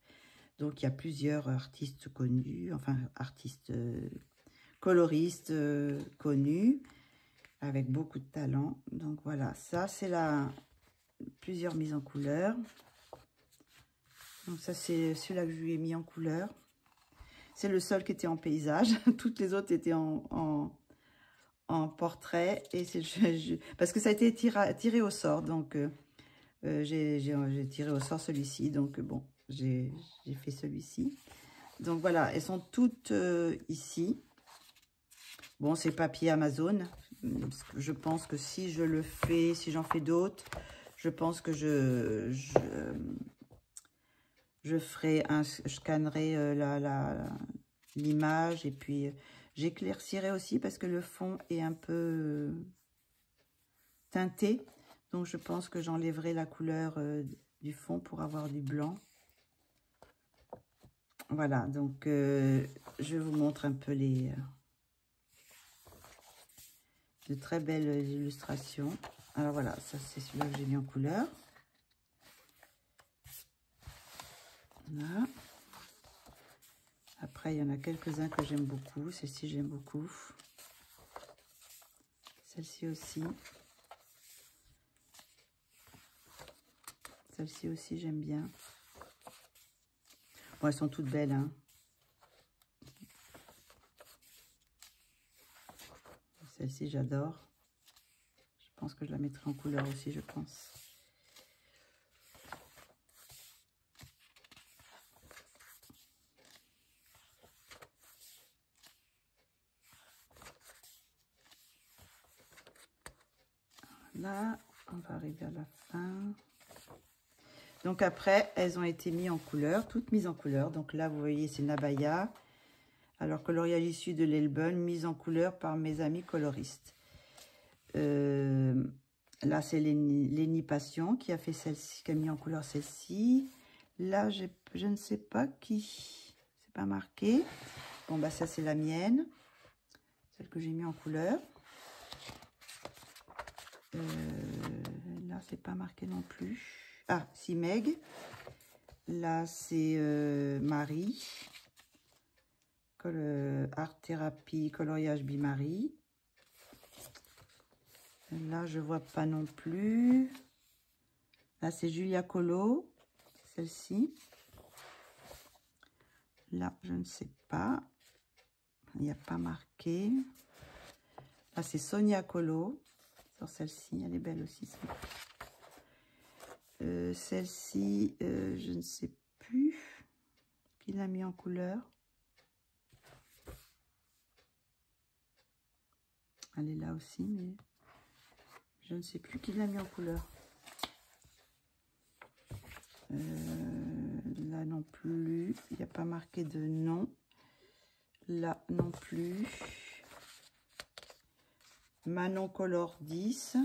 Donc, il y a plusieurs artistes connus, enfin, artistes coloristes connus, avec beaucoup de talent. Donc, voilà, ça, c'est plusieurs mises en couleur. Donc, ça, c'est celui-là que je lui ai mis en couleur. C'est le seul qui était en paysage. Toutes les autres étaient en portrait. Et parce que ça a été tiré au sort. Donc, j'ai tiré au sort celui-ci. Donc, bon, j'ai fait celui-ci. Donc, voilà, elles sont toutes ici. Bon, c'est papier Amazon. Je pense que si je le fais, si j'en fais d'autres, je pense que je scannerai l'image et puis j'éclaircirai aussi parce que le fond est un peu teinté. Donc, je pense que j'enlèverai la couleur du fond pour avoir du blanc. Voilà, donc je vous montre un peu de très belles illustrations. Alors voilà, ça c'est celui-là que j'ai mis en couleur. Voilà. Après, il y en a quelques-uns que j'aime beaucoup. Celle-ci, j'aime beaucoup. Celle-ci aussi. Celle-ci aussi, j'aime bien. Bon, elles sont toutes belles, hein. Celle-ci, j'adore. Je pense que je la mettrai en couleur aussi, je pense. Là, on va arriver à la fin. Donc après, elles ont été mises en couleur, toutes mises en couleur. Donc là, vous voyez, c'est Nabaya. Alors, coloriage issu de l'Elben, mise en couleur par mes amis coloristes. Là, c'est Lénie Passion qui a fait celle-ci, qui a mis en couleur celle-ci. Là, je ne sais pas qui. C'est pas marqué. Bon, bah ça, c'est la mienne. Celle que j'ai mis en couleur. Là, c'est pas marqué non plus. Ah, si, Meg. Là, c'est Marie. Art Thérapie, coloriage Bimarie. Là, je vois pas non plus. Là, c'est Julia Colo. Celle-ci. Là, je ne sais pas. Il n'y a pas marqué. Là, c'est Sonia Colo. Sur celle-ci, elle est belle aussi. Celle-ci, je ne sais plus qui l'a mis en couleur. Elle est là aussi, mais je ne sais plus qui l'a mis en couleur. Là non plus, il n'y a pas marqué de nom. Là non plus. Manon Color 10. Là,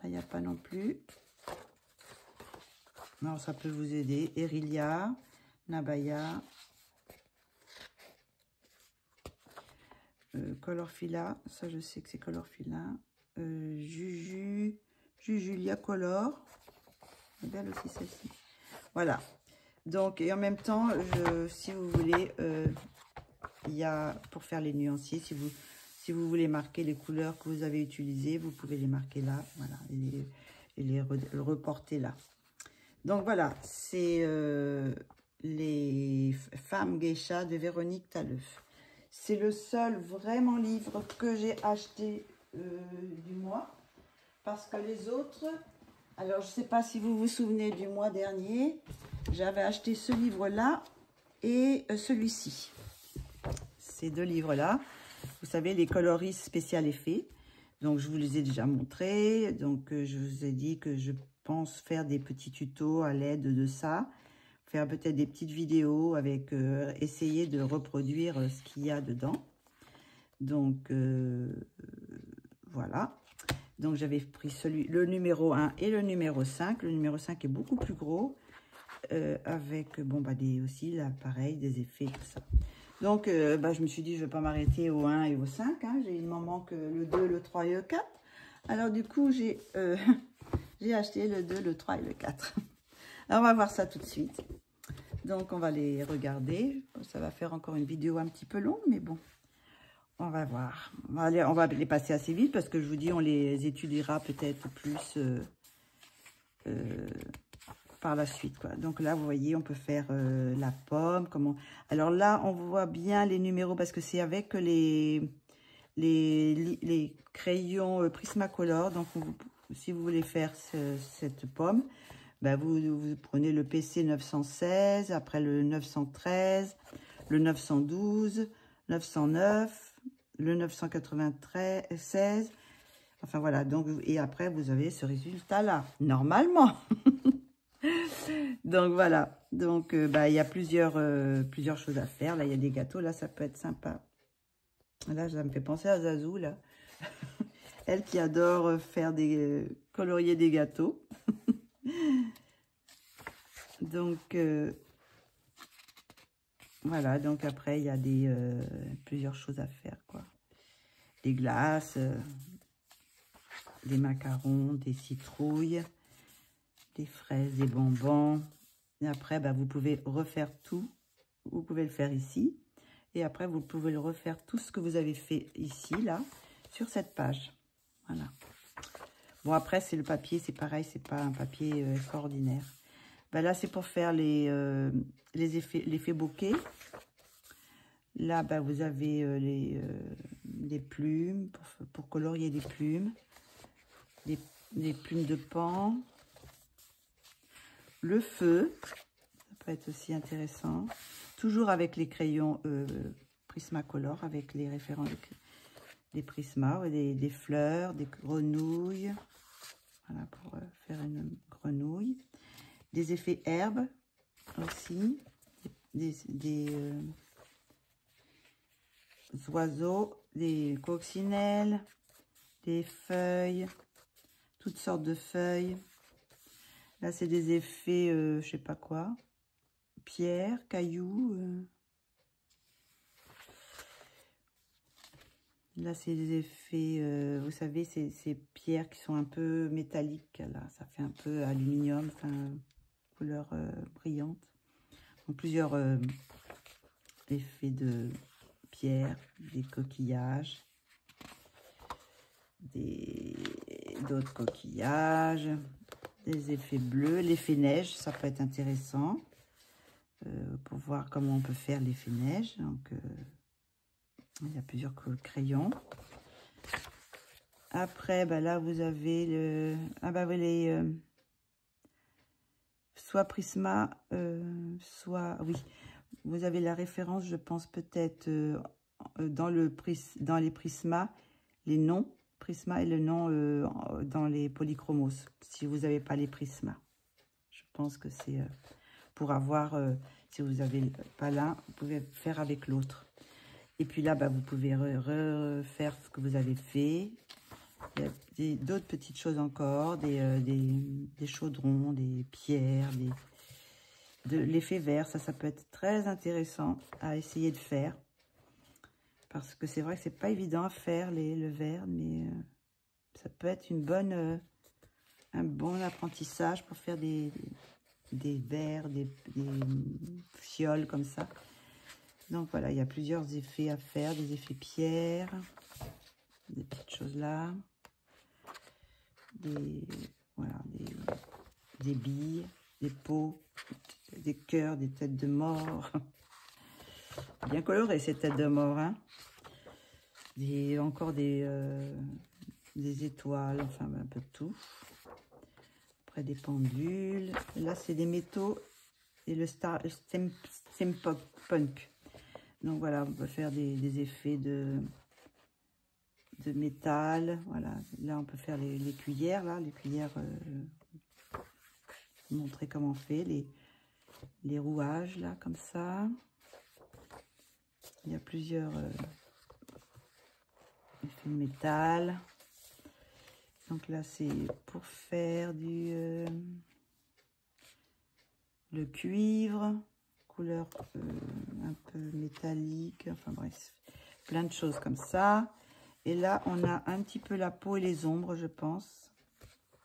il n'y a pas non plus. Alors, ça peut vous aider. Erilia, Nabaya. Color Fila. Ça, je sais que c'est Color Fila. Jujulia Color. Elle est belle aussi celle-ci. Voilà. Donc, et en même temps, si vous voulez, il y a, pour faire les nuanciers, si vous voulez marquer les couleurs que vous avez utilisées, vous pouvez les marquer là, voilà, et les reporter là. Donc voilà, c'est les femmes geisha de Véronique Taleuf. C'est le seul vraiment livre que j'ai acheté du mois, parce que les autres, alors je ne sais pas si vous vous souvenez du mois dernier, j'avais acheté ce livre-là et celui-ci. Ces deux livres-là, vous savez, les coloris spécial effets. Donc, je vous les ai déjà montrés. Donc, je vous ai dit que je pense faire des petits tutos à l'aide de ça. Faire peut-être des petites vidéos avec, essayer de reproduire ce qu'il y a dedans. Donc, voilà. Donc, j'avais pris le numéro 1 et le numéro 5. Le numéro 5 est beaucoup plus gros. Avec, bon, bah, aussi, là, pareil, des effets, tout ça. Donc, je me suis dit, je ne vais pas m'arrêter au 1 et au 5. Hein. Il m'en manque le 2, le 3 et le 4. Alors, du coup, j'ai acheté le 2, le 3 et le 4. Alors, on va voir ça tout de suite. Donc, on va les regarder. Ça va faire encore une vidéo un petit peu longue, mais bon, on va voir. On va les passer assez vite parce que je vous dis, on les étudiera peut-être plus par la suite, quoi. Donc là, vous voyez, on peut faire la pomme. Comment... Alors là, on voit bien les numéros parce que c'est avec les crayons Prismacolor. Donc, si vous voulez faire cette pomme, ben vous prenez le PC 916, après le 913, le 912, 909, le 996. Enfin, voilà. Donc, et après, vous avez ce résultat-là, normalement. Donc voilà, donc il y a plusieurs choses à faire. Là, il y a des gâteaux, là, ça peut être sympa. Là, ça me fait penser à Zazou, là. Elle qui adore faire colorier des gâteaux. Donc, voilà, donc après, il y a plusieurs choses à faire, quoi. Des glaces, des macarons, des citrouilles, des fraises, des bonbons. Et après, vous pouvez refaire tout. Vous pouvez le faire ici. Et après, vous pouvez le refaire tout ce que vous avez fait ici, là, sur cette page. Voilà. Bon, après, c'est le papier, c'est pareil, c'est pas un papier extraordinaire. Là, c'est pour faire l'effet bokeh. Là, vous avez les plumes, pour colorier des plumes. Des plumes de pan. Le feu, ça peut être aussi intéressant. Toujours avec les crayons Prismacolor, avec les référents des prismas, des fleurs, des grenouilles. Voilà, pour faire une grenouille. Des effets herbes aussi. Des oiseaux, des coccinelles, des feuilles, toutes sortes de feuilles. Là, c'est des effets, je sais pas quoi, pierre, cailloux. Là, c'est des effets, vous savez, ces pierres qui sont un peu métalliques. Là, ça fait un peu aluminium, enfin, couleur brillante. Donc, plusieurs effets de pierre, des coquillages, d'autres coquillages. Des effets bleus, l'effet neige, ça peut être intéressant pour voir comment on peut faire l'effet neige. Donc, il y a plusieurs crayons. Après, là, vous avez soit Prisma, soit... Oui, vous avez la référence, je pense, peut-être dans les Prismas, les noms. Prisma et le nom dans les polychromos, si vous n'avez pas les prismas. Je pense que c'est pour avoir, si vous n'avez pas l'un, vous pouvez faire avec l'autre. Et puis là, vous pouvez refaire ce que vous avez fait. Il y a d'autres petites choses encore, des chaudrons, des pierres, de l'effet vert. Ça peut être très intéressant à essayer de faire. Parce que c'est vrai que c'est pas évident à faire le vert, mais ça peut être un bon apprentissage pour faire des verres, des fioles comme ça. Donc voilà, il y a plusieurs effets à faire, des effets pierre, des petites choses là, voilà, des billes, des pots, des cœurs, des têtes de mort. Bien coloré ces têtes de mort, hein. Encore des étoiles, enfin un peu de tout. Après des pendules. Là c'est des métaux et le steampunk. Donc voilà, on peut faire des effets de métal. Voilà, là on peut faire les cuillères, là, les cuillères, montrer comment on fait, les rouages, là, comme ça. Il y a plusieurs effets de métal. Donc là, c'est pour faire le cuivre, couleur un peu métallique, enfin bref, plein de choses comme ça. Et là, on a un petit peu la peau et les ombres, je pense.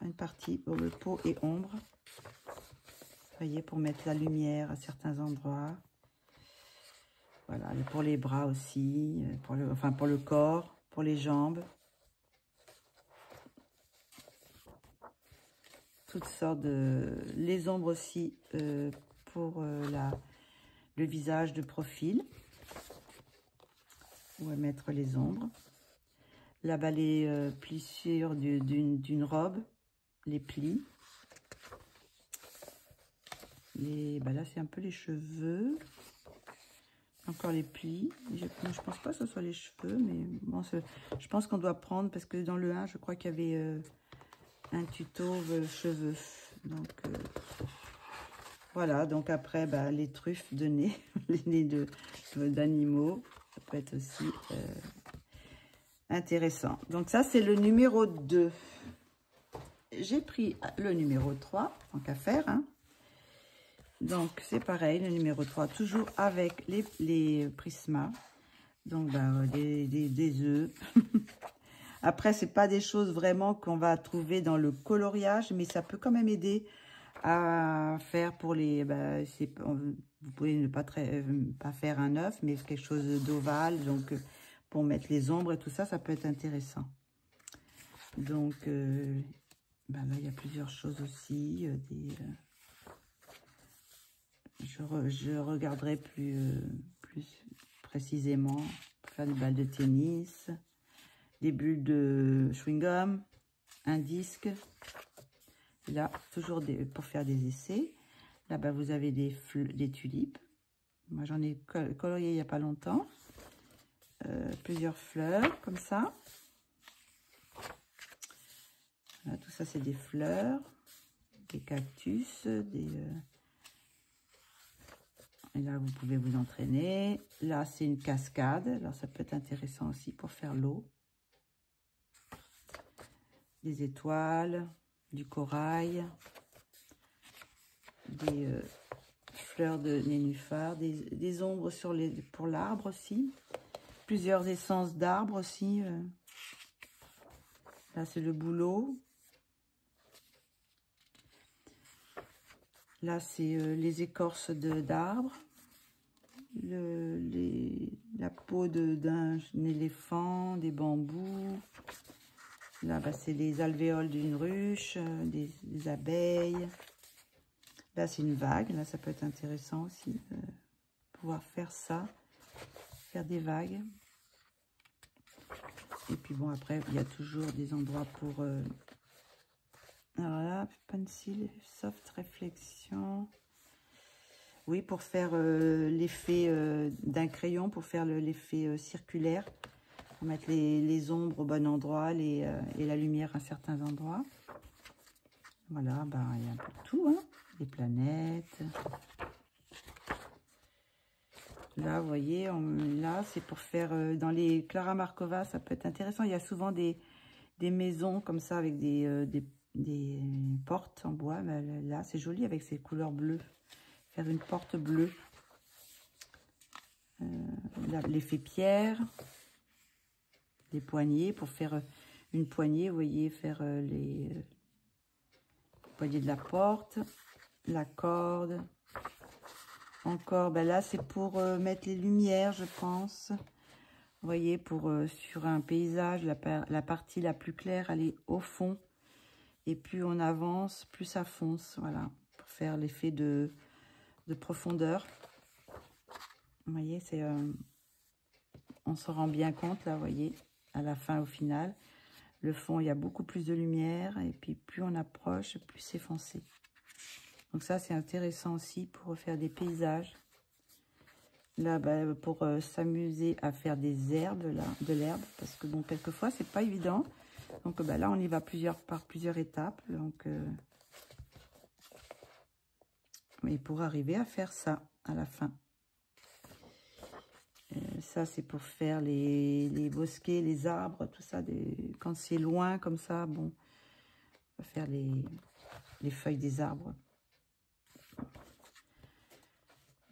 Une partie pour le peau et ombre. Vous voyez, pour mettre la lumière à certains endroits. Voilà, et pour les bras aussi, pour le corps, pour les jambes. Toutes sortes les ombres aussi pour le visage de profil. On va mettre les ombres. Là-bas, les plissures d'une robe, les plis. Là, c'est un peu les cheveux. Encore les plis. Je pense pas que ce soit les cheveux, mais bon, je pense qu'on doit prendre, parce que dans le 1, je crois qu'il y avait un tuto cheveux. Donc, voilà. Donc après, les truffes de nez, les nez d'animaux, ça peut être aussi intéressant. Donc ça, c'est le numéro 2. J'ai pris le numéro 3, tant qu'à faire, hein. Donc, c'est pareil, le numéro 3, toujours avec les prismas. Donc, des œufs. Après, c'est pas des choses vraiment qu'on va trouver dans le coloriage, mais ça peut quand même aider à faire pour les... vous pouvez ne pas faire un œuf, mais quelque chose d'ovale. Donc, pour mettre les ombres et tout ça, ça peut être intéressant. Donc, là, il y a plusieurs choses aussi. Je regarderai plus précisément pour faire des balles de tennis, des bulles de chewing-gum, un disque. Là, toujours pour faire des essais. Là-bas, vous avez des tulipes. Moi, j'en ai colorié il n'y a pas longtemps. Plusieurs fleurs, comme ça. Voilà, tout ça, c'est des fleurs, des cactus, et là, vous pouvez vous entraîner. Là, c'est une cascade. Alors, ça peut être intéressant aussi pour faire l'eau. Des étoiles, du corail, des fleurs de nénuphar, des ombres pour l'arbre aussi. Plusieurs essences d'arbres aussi. Là, c'est le bouleau. Là, c'est les écorces d'arbres. La peau d'un éléphant, des bambous. Là, c'est les alvéoles d'une ruche, des abeilles. Là, c'est une vague. Là, ça peut être intéressant aussi de pouvoir faire ça, faire des vagues. Et puis bon, après, il y a toujours des endroits pour... alors là, pencil, soft réflexion. Oui, pour faire l'effet d'un crayon, pour faire l'effet circulaire. Pour mettre les ombres au bon endroit et la lumière à certains endroits. Voilà, il y a un peu de tout, hein. Les planètes. Là, vous voyez, là, c'est pour faire... dans les Clara Markova, ça peut être intéressant. Il y a souvent des maisons comme ça avec des portes en bois. Là, c'est joli avec ces couleurs bleues. Faire une porte bleue. L'effet pierre. Des poignées pour faire une poignée, vous voyez, faire les poignées de la porte, la corde. Encore, ben là, c'est pour mettre les lumières, je pense. Vous voyez, pour sur un paysage, la partie la plus claire, elle est au fond. Et plus on avance, plus ça fonce. Voilà, pour faire l'effet de profondeur. Vous voyez, c'est on se rend bien compte, là, vous voyez, à la fin, au final. Le fond, il y a beaucoup plus de lumière. Et puis, plus on approche, plus c'est foncé. Donc ça, c'est intéressant aussi pour faire des paysages. Là, bah, pour s'amuser à faire des herbes, là, de l'herbe. Parce que, bon, quelquefois, c'est pas évident. Donc, bah, là, on y va par plusieurs étapes. Donc, et pour arriver à faire ça à la fin. Ça, c'est pour faire les bosquets, les arbres, tout ça. Quand c'est loin, comme ça, bon, on va faire les feuilles des arbres.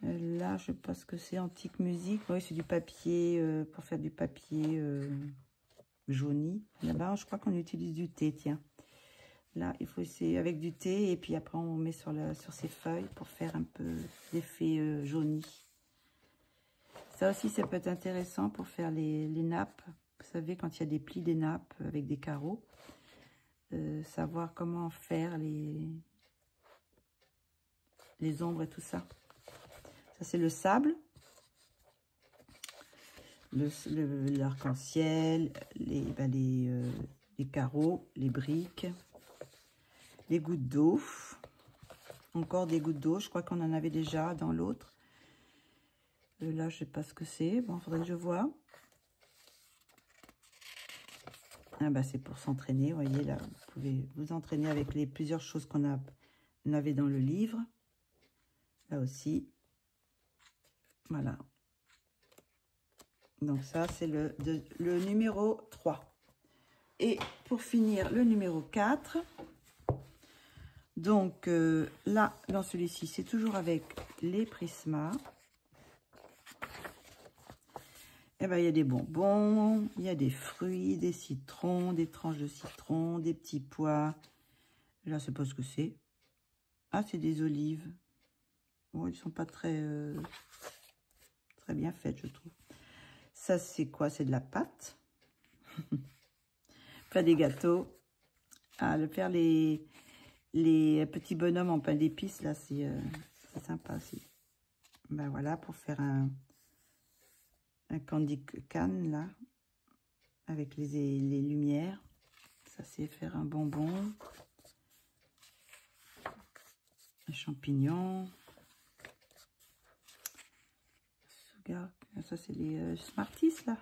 Là, je pense que c'est antique musique. Oui, c'est du papier, pour faire du papier jauni. Là-bas, je crois qu'on utilise du thé, tiens. Là, il faut essayer avec du thé. Et puis après, on met sur ces feuilles pour faire un peu l'effet jauni. Ça aussi, ça peut être intéressant pour faire les nappes. Vous savez, quand il y a des plis des nappes avec des carreaux. Savoir comment faire les ombres et tout ça. Ça, c'est le sable. L'arc-en-ciel, les carreaux, les briques, les gouttes d'eau. Encore des gouttes d'eau. Je crois qu'on en avait déjà dans l'autre. Là, je sais pas ce que c'est. Bon, il faudrait que je vois. Ah bah, c'est pour s'entraîner. Vous voyez, là, vous pouvez vous entraîner avec les plusieurs choses qu'on avait dans le livre. Là aussi. Voilà. Donc ça, c'est le numéro 3. Et pour finir, le numéro 4. Donc là, dans celui-ci, c'est toujours avec les Prisma. Et ben, il y a des bonbons, il y a des fruits, des citrons, des tranches de citron, des petits pois. Là, je sais pas ce que c'est. Ah, c'est des olives. Bon, ils sont pas très bien faites, je trouve. Ça, c'est quoi? C'est de la pâte. Faire des gâteaux. Ah, faire les petits bonhommes en pain d'épices, là, c'est sympa aussi. Ben voilà, pour faire un candy can, là, avec les lumières. Ça, c'est faire un bonbon. Un champignon. Ça, c'est les Smarties, là.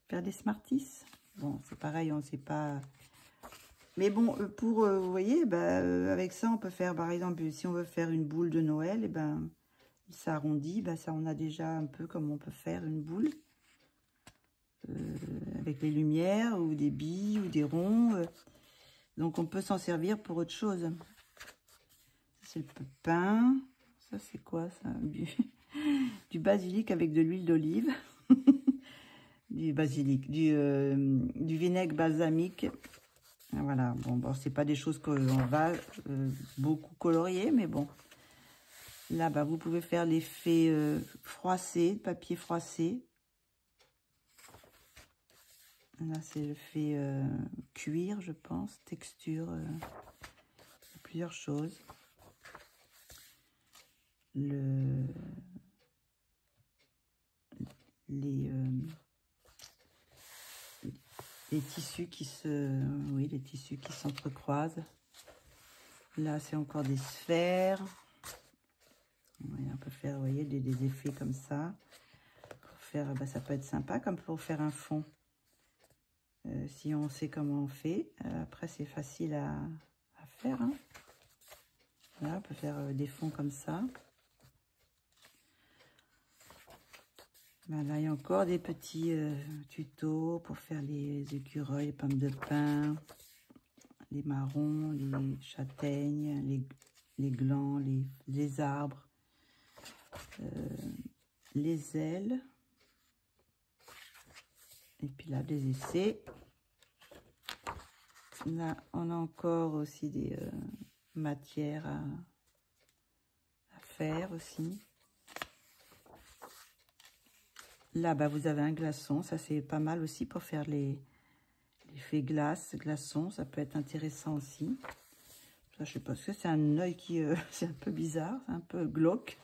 Faire des Smarties. Bon, c'est pareil, on ne sait pas... Mais bon, vous voyez, bah, avec ça, on peut faire, par exemple, si on veut faire une boule de Noël, et ben, ça arrondit, bah, ça, on a déjà un peu comme on peut faire une boule. Avec les lumières, ou des billes, ou des ronds. Donc, on peut s'en servir pour autre chose. C'est le pain. Ça, c'est quoi, ça? Du basilic avec de l'huile d'olive. Du basilic, du vinaigre balsamique. Voilà, bon, c'est pas des choses qu'on va beaucoup colorier, mais bon. Là, bah, vous pouvez faire l'effet froissé, papier froissé. Là, c'est l'effet cuir, je pense, texture, plusieurs choses. Les tissus qui les tissus qui s'entrecroisent. Là, c'est encore des sphères. Oui, on peut faire, vous voyez, des effets comme ça. Pour faire, bah, ça peut être sympa, comme pour faire un fond. Si on sait comment on fait. Après, c'est facile à faire. Hein. Voilà, on peut faire des fonds comme ça. Là, il y a encore des petits tutos pour faire les écureuils, les pommes de pin, les marrons, les châtaignes, les glands, les arbres, les ailes. Et puis là, des essais. Là, on a encore aussi des matières à faire aussi. Là, bah, vous avez un glaçon. Ça, c'est pas mal aussi pour faire l'effet glaçon. Ça peut être intéressant aussi. Ça, je sais pas ce que c'est, un œil qui... c'est un peu bizarre, un peu glauque.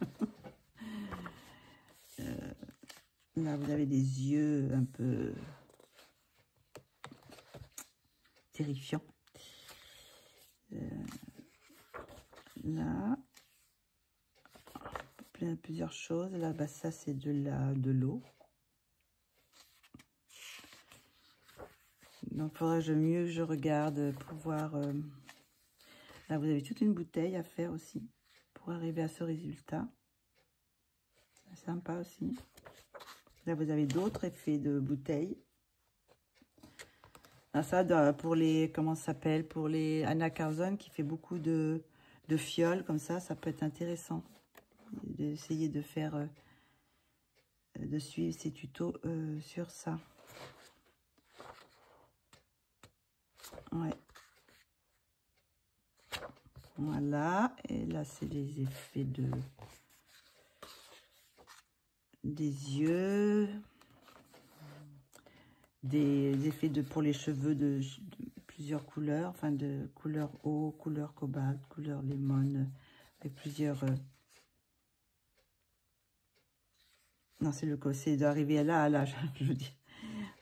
Là, vous avez des yeux un peu terrifiants. Là, plusieurs choses. Là, bah, ça, c'est de l'eau. Donc, il faudrait mieux que je regarde pour voir... Là, vous avez toute une bouteille à faire aussi pour arriver à ce résultat. C'est sympa aussi. Là, vous avez d'autres effets de bouteille. Là, ça, pour les... Comment ça s'appelle? Pour les Anna Carson qui fait beaucoup de fioles comme ça peut être intéressant. D'essayer de faire... de suivre ces tutos sur ça. Ouais. Voilà. Et là, c'est les effets des yeux. Des effets pour les cheveux de plusieurs couleurs. Enfin, de couleur eau, couleur cobalt, couleur lemon. Avec plusieurs... Non, c'est d'arriver à là, je veux dire.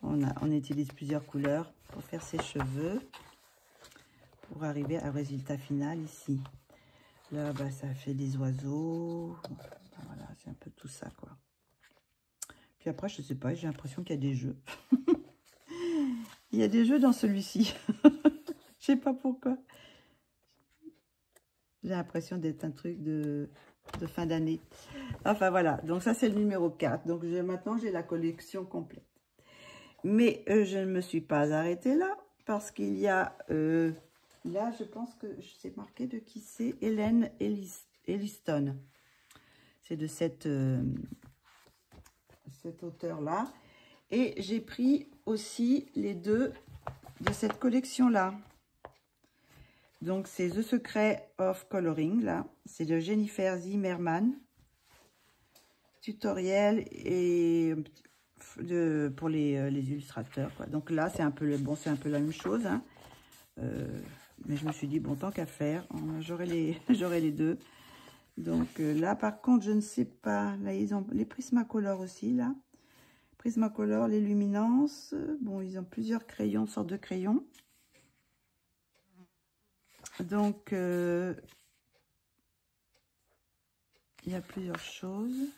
On utilise plusieurs couleurs pour faire ses cheveux. Pour arriver au résultat final ici. Là, bah, ça fait des oiseaux. Voilà, c'est un peu tout ça, quoi. Puis après, je sais pas, j'ai l'impression qu'il y a des jeux. Il y a des jeux dans celui-ci. Je sais pas pourquoi. J'ai l'impression d'être un truc de fin d'année. Enfin, voilà. Donc, ça, c'est le numéro 4. Donc, maintenant, j'ai la collection complète. Mais je ne me suis pas arrêtée là. Parce qu'il y a... là, je pense que c'est marqué de qui c'est. Hélène Elliston. C'est de cet auteur-là. Et j'ai pris aussi les deux de cette collection-là. Donc, c'est The Secret of Coloring, là. C'est de Jennifer Zimmerman. Tutoriel et pour les illustrateurs, quoi. Donc là, c'est un peu c'est un peu la même chose, hein. Mais je me suis dit, bon, tant qu'à faire, j'aurai les deux. Donc là, par contre, je ne sais pas. Là, ils ont les Prismacolor aussi, là. Prismacolor, les luminances. Bon, ils ont plusieurs crayons, sortes de crayons. Donc, il y a plusieurs choses.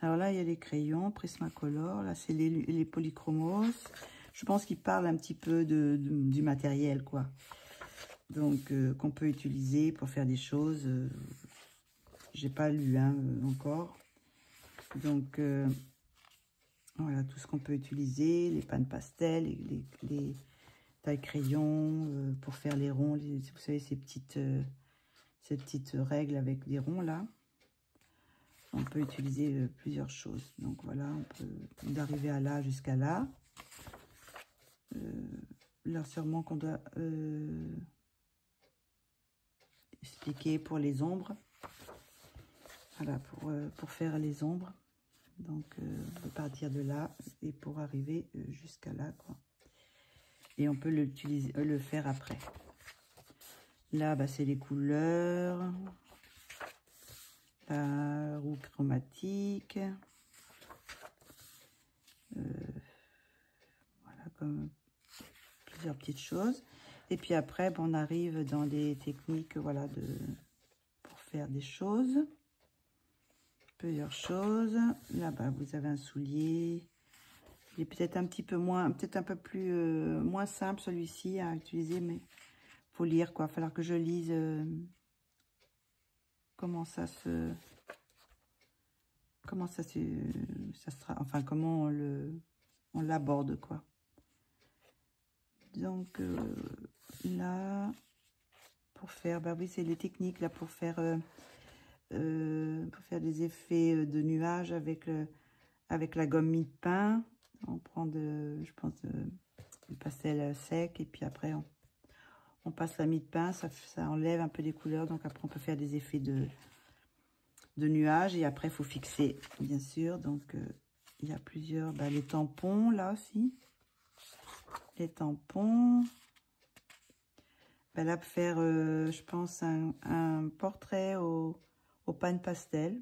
Alors là, il y a les crayons Prismacolor. Là, c'est les polychromos. Je pense qu'ils parlent un petit peu du matériel, quoi. Donc, qu'on peut utiliser pour faire des choses. J'ai pas lu, hein, encore. Donc, voilà, tout ce qu'on peut utiliser. Les pannes pastel, les tailles crayons pour faire les ronds. Vous savez, ces petites règles avec des ronds, là. On peut utiliser plusieurs choses. Donc, voilà, on peut d'arriver à là jusqu'à là. Là, sûrement qu'on doit expliquer pour les ombres. Voilà, pour faire les ombres. Donc, on peut partir de là et pour arriver jusqu'à là, quoi. Et on peut le faire après. Là, bah, c'est les couleurs. La roue chromatique. Voilà, comme plusieurs petites choses. Et puis après, bon, on arrive dans des techniques, voilà, pour faire des choses. Plusieurs choses. Là, bah, vous avez un soulier. Il est peut-être un petit peu moins, peut-être un peu plus moins simple celui-ci à utiliser, mais faut lire, quoi. Il va falloir que je lise comment ça sera, enfin comment on l'aborde, quoi. Donc là, pour faire, bah oui, c'est les techniques là pour faire des effets de nuages avec la gomme mie-de-pain. On prend je pense du pastel sec et puis après on passe la mie de pain, ça enlève un peu les couleurs. Donc après, on peut faire des effets de nuages. Et après, il faut fixer, bien sûr. Donc, il y a plusieurs... les tampons, là aussi. Les tampons. Là, pour faire, je pense, un portrait au pan pastel.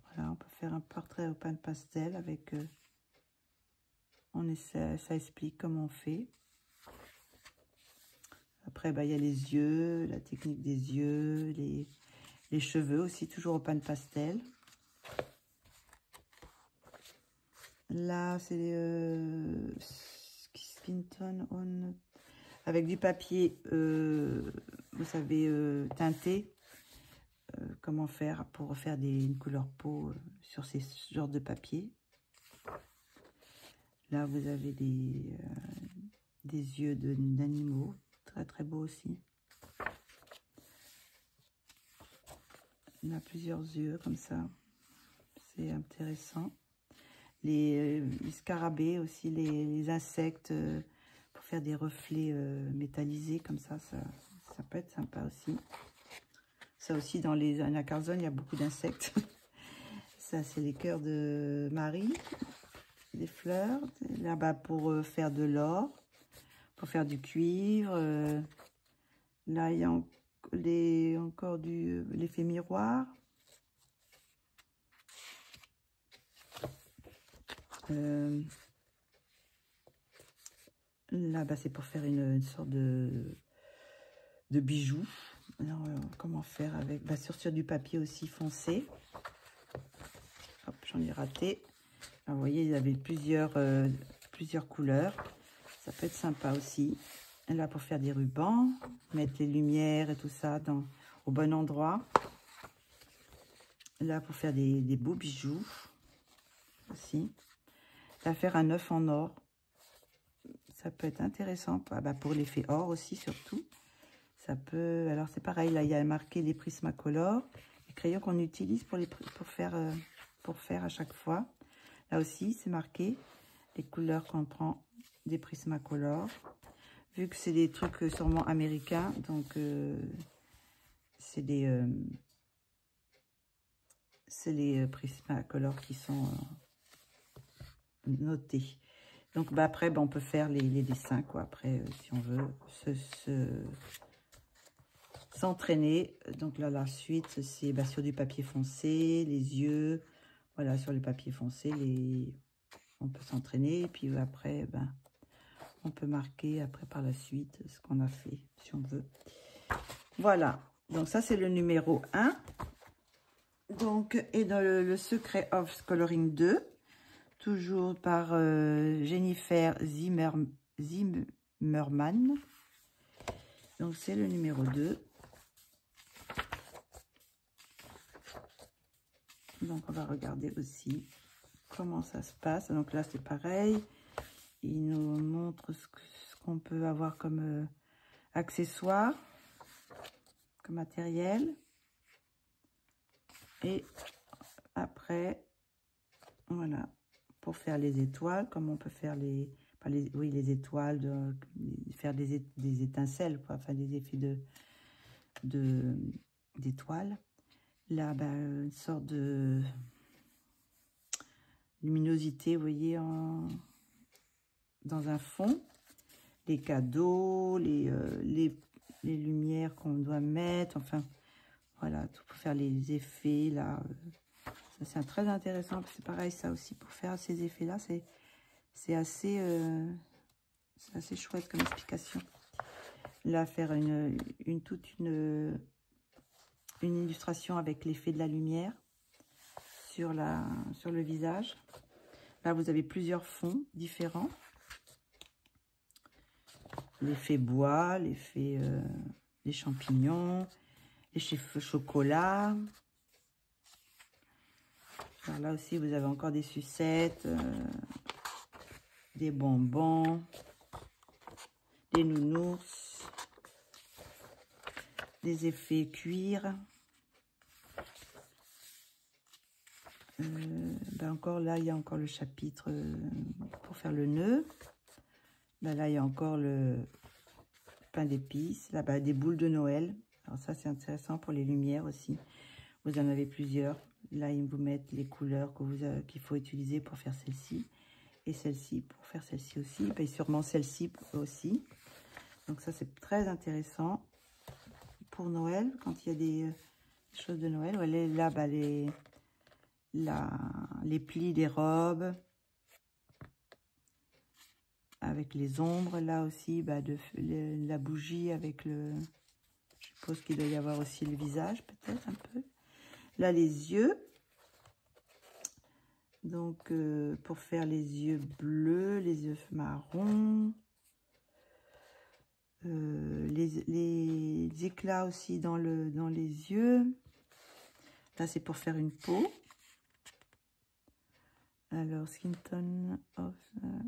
Voilà, on peut faire un portrait au pan pastel avec... ça explique comment on fait. Après, il y a les yeux, la technique des yeux, les cheveux aussi, toujours au pan pastel. Là, c'est Skin Tone on... avec du papier, vous savez, teinté. Comment faire pour faire une couleur peau sur ces genres de papier. Là, vous avez des yeux d'animaux. Très, très beau aussi. On a plusieurs yeux comme ça. C'est intéressant. Les scarabées aussi, les insectes, pour faire des reflets métallisés comme ça, ça peut être sympa aussi. Ça aussi, dans les anacarzone, il y a beaucoup d'insectes. Ça, c'est les cœurs de Marie, des fleurs. Là-bas, pour faire de l'or, pour faire du cuivre. Là, il y a encore l'effet miroir. Là, c'est pour faire une sorte de bijoux. Alors, comment faire avec... sur du papier aussi foncé. Hop, j'en ai raté. Alors, vous voyez, il y avait plusieurs couleurs. Ça peut être sympa aussi. Et là, pour faire des rubans, mettre les lumières et tout ça au bon endroit. Là, pour faire des beaux bijoux aussi. Là, faire un œuf en or. Ça peut être intéressant pour l'effet or aussi, surtout. Ça peut... Alors, c'est pareil, là, il y a marqué les Prismacolor. Les crayons qu'on utilise pour faire à chaque fois. Là aussi, c'est marqué les couleurs qu'on prend des Prismacolor. Vu que c'est des trucs sûrement américains, donc c'est les Prismacolor qui sont notés. Donc, après, on peut faire les dessins, quoi. Après, si on veut s'entraîner. Donc là, la suite, c'est sur du papier foncé, les yeux. Voilà, sur le papier foncé, on peut s'entraîner. Et puis après, on peut marquer après par la suite ce qu'on a fait, si on veut. Voilà. Donc ça, c'est le numéro 1. Donc, et dans le Secret of Coloring 2, toujours par Jennifer Zimmerman. Donc, c'est le numéro 2. Donc, on va regarder aussi comment ça se passe. Donc là, c'est pareil. Il nous montre ce qu'on peut avoir comme accessoire, comme matériel. Et après, voilà, pour faire les étoiles, comme on peut faire les étoiles, faire des étincelles, quoi, enfin des effets d'étoiles. Là, une sorte de luminosité, vous voyez, dans un fond. Les cadeaux, les lumières qu'on doit mettre, enfin, voilà, tout pour faire les effets, là. Ça, c'est très intéressant, c'est pareil, ça aussi, pour faire ces effets-là, c'est assez chouette comme explication. Là, faire une illustration avec l'effet de la lumière sur le visage. Là, vous avez plusieurs fonds différents. L'effet bois, l'effet des champignons, l'effet chocolat. Alors là aussi, vous avez encore des sucettes, des bonbons, des nounours, des effets cuir. Encore là, il y a encore le chapitre pour faire le nœud. Là, il y a encore le pain d'épices. Là-bas, des boules de Noël. Alors ça, c'est intéressant pour les lumières aussi. Vous en avez plusieurs. Là, ils vous mettent les couleurs qu'il faut utiliser pour faire celle-ci. Et celle-ci pour faire celle-ci aussi. Et sûrement celle-ci aussi. Donc ça, c'est très intéressant pour Noël, quand il y a des choses de Noël. Ouais, là, bah, les plis des robes. Avec les ombres, là aussi, bah, la bougie avec le... Je suppose qu'il doit y avoir aussi le visage, peut-être un peu. Là, les yeux. Donc, pour faire les yeux bleus, les yeux marrons. Les éclats aussi dans les yeux. Là, c'est pour faire une peau. Alors, skin tone off.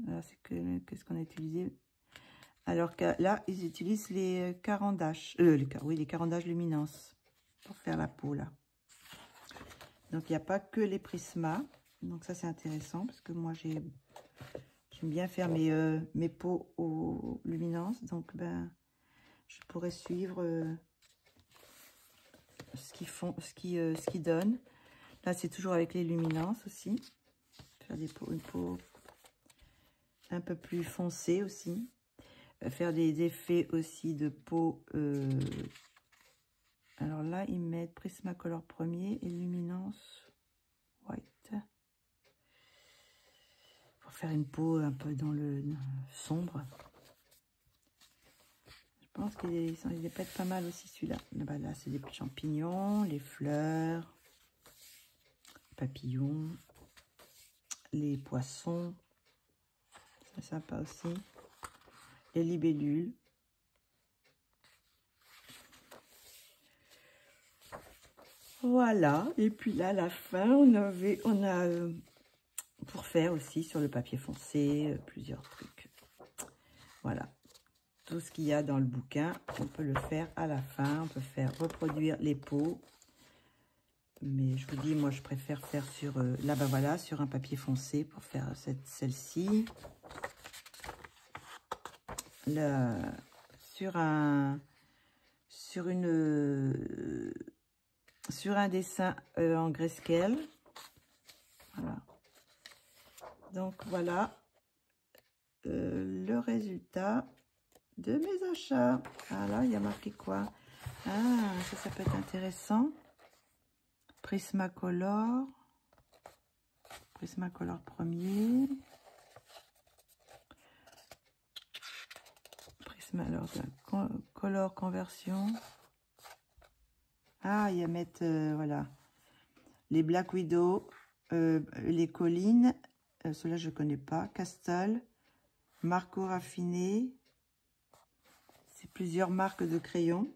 Là, c'est qu'est-ce qu'on a utilisé? Alors que là, ils utilisent les carandages. Les carandages luminance pour faire la peau, là. Donc, il n'y a pas que les prismas. Donc, ça, c'est intéressant parce que moi, j'aime bien faire mes peaux aux luminances. Donc, ben, je pourrais suivre ce qu'ils donnent. Là, c'est toujours avec les luminances aussi. Faire une peau un peu plus foncée aussi. Faire des effets aussi de peau. Alors là, ils mettent Prismacolor premier et luminance white. Pour faire une peau un peu dans le sombre. Je pense qu'il peut être pas mal aussi celui-là. Là, c'est des champignons, les fleurs, papillons, les poissons. C'est sympa aussi. Les libellules. Voilà. Et puis là, à la fin, on a pour faire aussi sur le papier foncé, plusieurs trucs. Voilà. Tout ce qu'il y a dans le bouquin, on peut le faire à la fin. On peut faire reproduire les peaux. Mais je vous dis, moi, je préfère faire sur, là, ben voilà, sur un papier foncé pour faire celle-ci. Sur un dessin en grayscale. Voilà. Donc, voilà le résultat de mes achats. Ah là, il y a marqué quoi? Ah, ça peut être intéressant. Prismacolor premier. Alors, color conversion. Ah, il y a mettre, voilà, les Black Widow, les collines, ceux-là je connais pas, Castle, Marco raffiné, c'est plusieurs marques de crayons.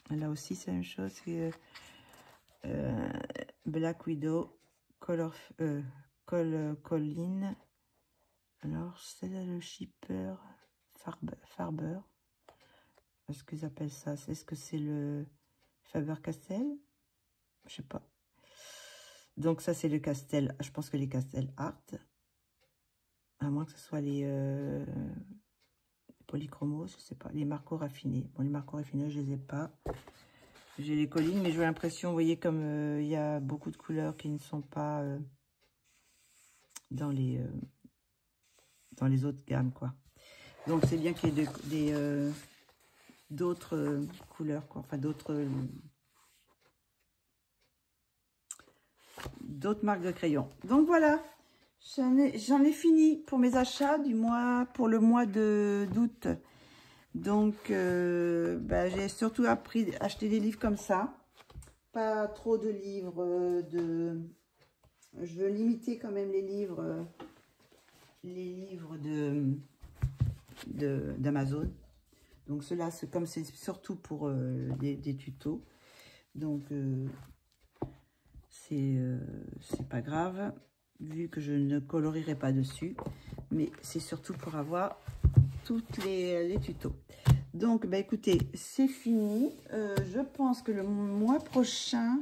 Là aussi c'est la même chose, c'est Black Widow, colline. Alors c'est le shipper Farber. Est-ce qu'ils appellent ça? Est-ce que c'est le Faber-Castell? Je sais pas. Donc ça c'est le Castel. Je pense que les Castel Art. À moins que ce soit les polychromos, je sais pas. Les Marco raffinés. Bon, les Marco raffinés, je les ai pas. J'ai les collines, mais j'ai l'impression, vous voyez, comme il y a beaucoup de couleurs qui ne sont pas dans les autres gammes, quoi. Donc c'est bien qu'il y ait d'autres couleurs, quoi. Enfin, d'autres marques de crayons. Donc voilà, j'en ai fini pour mes achats pour le mois d'août. Donc j'ai surtout acheté des livres comme ça, pas trop de livres je veux limiter quand même les livres d'Amazon. Donc cela, comme c'est surtout pour des tutos, donc c'est pas grave, vu que je ne colorierai pas dessus, mais c'est surtout pour avoir toutes les tutos. Donc, bah, écoutez, c'est fini. Je pense que le mois prochain,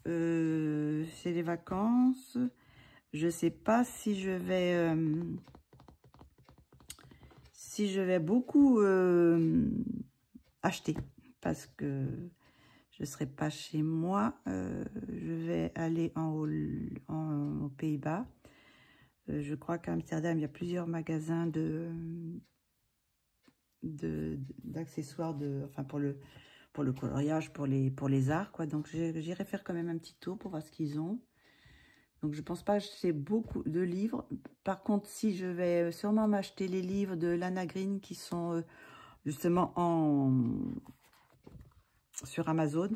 c'est les vacances. Je sais pas si je vais si je vais beaucoup acheter, parce que je ne serai pas chez moi. Je vais aller aux Pays-Bas. Je crois qu'à Amsterdam, il y a plusieurs magasins d'accessoires, enfin pour le coloriage, pour les arts, quoi. Donc j'irai faire quand même un petit tour pour voir ce qu'ils ont. Donc je pense pas acheter beaucoup de livres. Par contre, si je vais sûrement m'acheter les livres de Lana Green qui sont justement sur Amazon,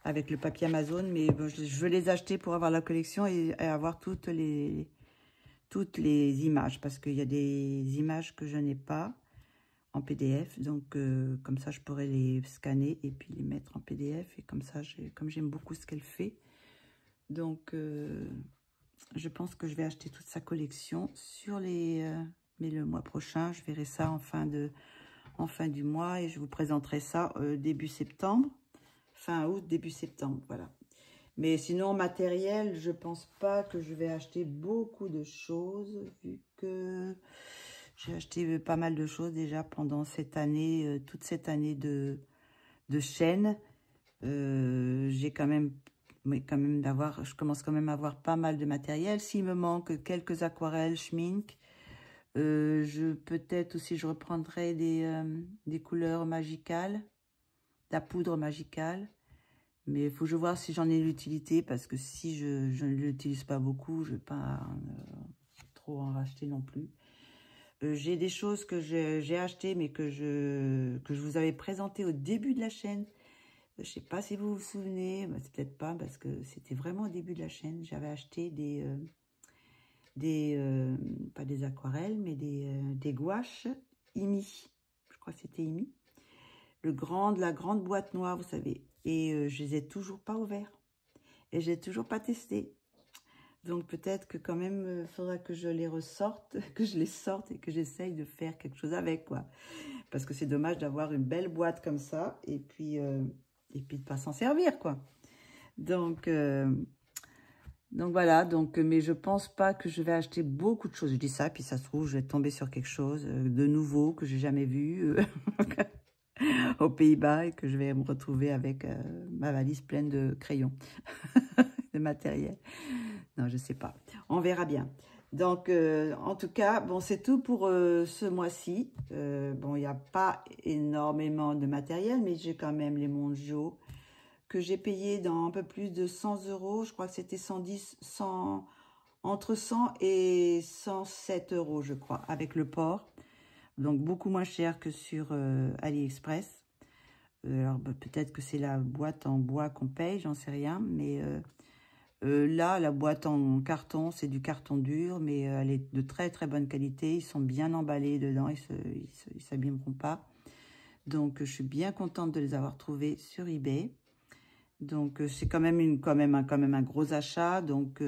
avec le papier Amazon, mais bon, je veux les acheter pour avoir la collection et avoir toutes les images, parce qu'il y a des images que je n'ai pas en PDF, donc comme ça je pourrais les scanner et puis les mettre en PDF, et comme ça, comme j'aime beaucoup ce qu'elle fait, donc je pense que je vais acheter toute sa collection mais le mois prochain, je verrai ça en fin du mois, et je vous présenterai ça début septembre, fin août, début septembre, voilà. Mais sinon, matériel, je pense pas que je vais acheter beaucoup de choses, vu que j'ai acheté pas mal de choses déjà pendant cette année, toute cette année de chaîne. J'ai quand même, je commence quand même à avoir pas mal de matériel. S'il me manque quelques aquarelles, schmink, peut-être aussi je reprendrai des couleurs magicales, de la poudre magicale. Mais il faut que je vois si j'en ai l'utilité, parce que si je ne l'utilise pas beaucoup, je ne vais pas trop en racheter non plus. J'ai des choses que j'ai achetées, mais que je vous avais présentées au début de la chaîne. Je ne sais pas si vous vous souvenez, c'est peut-être pas, parce que c'était vraiment au début de la chaîne. J'avais acheté pas des aquarelles, mais des gouaches IMI. Je crois que c'était IMI. La grande boîte noire, vous savez. Et je les ai toujours pas ouverts. Et j'ai toujours pas testé. Donc peut-être que quand même, il faudra que je les ressorte, que je les sorte et que j'essaye de faire quelque chose avec, quoi. Parce que c'est dommage d'avoir une belle boîte comme ça et puis de pas s'en servir, quoi. Donc voilà, mais je pense pas que je vais acheter beaucoup de choses. Je dis ça, puis ça se trouve, je vais tomber sur quelque chose de nouveau que j'ai jamais vu aux Pays-Bas, et que je vais me retrouver avec ma valise pleine de crayons, de matériel. Non, je sais pas. On verra bien. Donc, en tout cas, bon, c'est tout pour ce mois-ci. Bon, il n'y a pas énormément de matériel, mais j'ai quand même les Monjo que j'ai payé dans un peu plus de 100 €. Je crois que c'était 100, entre 100 et 107 €, je crois, avec le port. Donc, beaucoup moins cher que sur AliExpress. Alors, peut-être que c'est la boîte en bois qu'on paye, j'en sais rien, mais... là, la boîte en carton, c'est du carton dur, mais elle est de très très bonne qualité. Ils sont bien emballés dedans, ils s'abîmeront pas. Donc, je suis bien contente de les avoir trouvés sur eBay. Donc, c'est quand même un gros achat. Donc,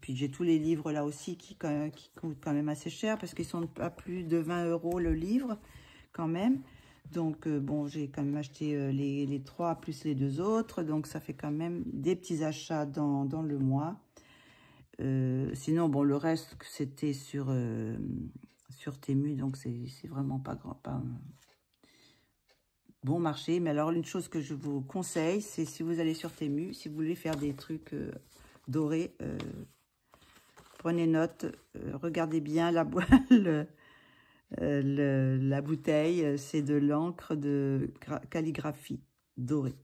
puis j'ai tous les livres là aussi qui coûtent quand même assez cher, parce qu'ils sont à plus de 20 € le livre quand même. Donc, bon, j'ai quand même acheté les 3 plus les 2 autres. Donc, ça fait quand même des petits achats dans le mois. Sinon, bon, le reste, c'était sur Temu. Donc, c'est vraiment pas bon marché. Mais alors, une chose que je vous conseille, c'est si vous allez sur Temu, si vous voulez faire des trucs dorés, prenez note, regardez bien la boîte. La bouteille, c'est de l'encre de calligraphie dorée.